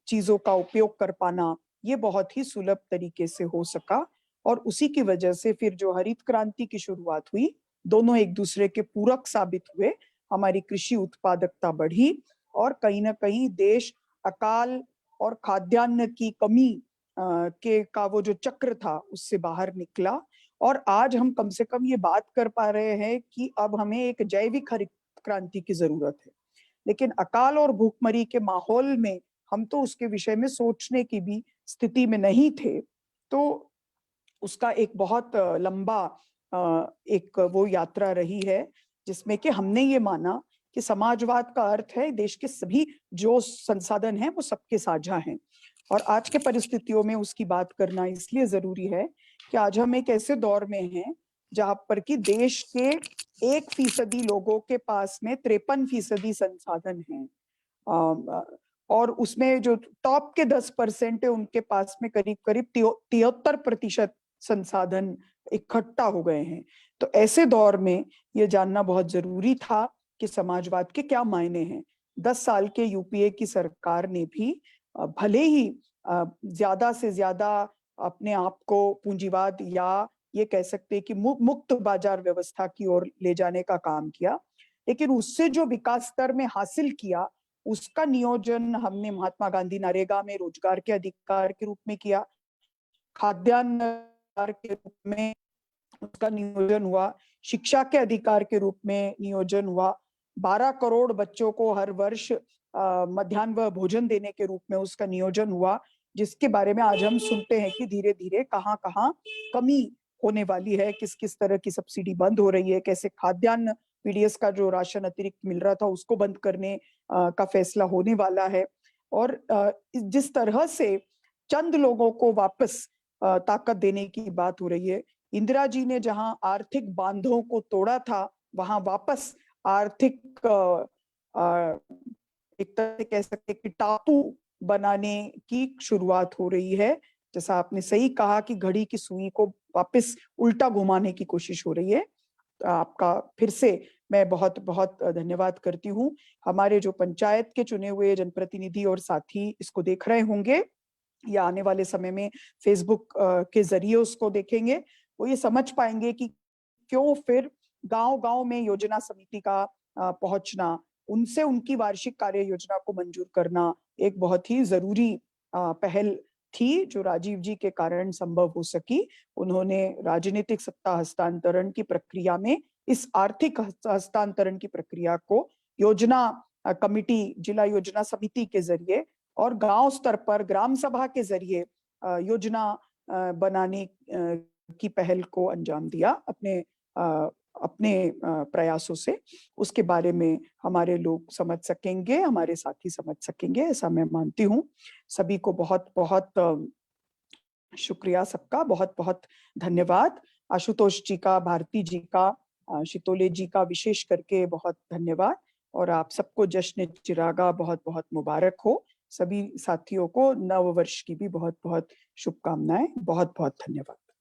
चीजों का उपयोग कर पाना, ये बहुत ही सुलभ तरीके से हो सका। और उसी की वजह से फिर जो हरित क्रांति की शुरुआत हुई दोनों एक दूसरे के पूरक साबित हुए। हमारी कृषि उत्पादकता बढ़ी और कहीं ना कहीं देश अकाल और खाद्यान्न की कमी का वो जो चक्र था उससे बाहर निकला। और आज हम कम से कम ये बात कर पा रहे हैं कि अब हमें एक जैविक हरित क्रांति की जरूरत है। लेकिन अकाल और भूखमरी के माहौल में हम तो उसके विषय में सोचने की भी स्थिति में नहीं थे। तो उसका एक बहुत लंबा एक वो यात्रा रही है जिसमें कि हमने ये माना कि समाजवाद का अर्थ है देश के सभी जो संसाधन हैं वो सबके साझा हैं। और आज के परिस्थितियों में उसकी बात करना इसलिए जरूरी है कि आज हम एक ऐसे दौर में हैं जहां पर कि देश के 1% लोगों के पास में 53% संसाधन हैं। और उसमें जो टॉप के 10% है उनके पास में करीब करीब 73% संसाधन इकट्ठा हो गए हैं। तो ऐसे दौर में ये जानना बहुत जरूरी था कि समाजवाद के क्या मायने हैं। 10 साल के यूपीए की सरकार ने भी भले ही ज्यादा से ज्यादा अपने आप को पूंजीवाद या ये कह सकते हैं कि मुक्त बाजार व्यवस्था की ओर ले जाने का काम किया, लेकिन उससे जो विकास स्तर में हासिल किया उसका नियोजन हमने महात्मा गांधी नरेगा में रोजगार के अधिकार के रूप में किया, खाद्यान्न के रूप में उसका नियोजन हुआ, शिक्षा के अधिकार के रूप में नियोजन हुआ, 12 करोड़ बच्चों को हर वर्ष मध्याह्न भोजन देने के रूप में उसका नियोजन हुआ, जिसके बारे में आज हम सुनते हैं कि धीरे धीरे कहाँ कहाँ कमी होने वाली है, किस किस तरह की सब्सिडी बंद हो रही है, कैसे खाद्यान्न पीडीएस का जो राशन अतिरिक्त मिल रहा था उसको बंद करने का फैसला होने वाला है। और जिस तरह से चंद लोगों को वापस ताकत देने की बात हो रही है, इंदिरा जी ने जहां आर्थिक बांधों को तोड़ा था वहां वापस आर्थिक एक तरह से कह सकते कि टापू बनाने की शुरुआत हो रही है। जैसा आपने सही कहा कि घड़ी की सुई को वापस उल्टा घुमाने की कोशिश हो रही है। तो आपका फिर से मैं बहुत बहुत धन्यवाद करती हूँ। हमारे जो पंचायत के चुने हुए जनप्रतिनिधि और साथी इसको देख रहे होंगे या आने वाले समय में फेसबुक के जरिए उसको देखेंगे, वो ये समझ पाएंगे कि क्यों फिर गांव-गांव में योजना समिति का पहुंचना, उनसे उनकी वार्षिक कार्य योजना को मंजूर करना एक बहुत ही जरूरी पहल थी जो राजीव जी के कारण संभव हो सकी। उन्होंने राजनीतिक सत्ता हस्तांतरण की प्रक्रिया में इस आर्थिक हस्तांतरण की प्रक्रिया को योजना कमिटी, जिला योजना समिति के जरिए और गांव स्तर पर ग्राम सभा के जरिए योजना बनाने की पहल को अंजाम दिया अपने प्रयासों से। उसके बारे में हमारे लोग समझ सकेंगे, हमारे साथी समझ सकेंगे, ऐसा मैं मानती हूँ। सभी को बहुत बहुत शुक्रिया, सबका बहुत बहुत धन्यवाद। आशुतोष जी का, भारती जी का, शितोले जी का विशेष करके बहुत धन्यवाद। और आप सबको जश्न चिरागा बहुत बहुत मुबारक हो। सभी साथियों को नव वर्ष की भी बहुत बहुत शुभकामनाएं। बहुत बहुत धन्यवाद।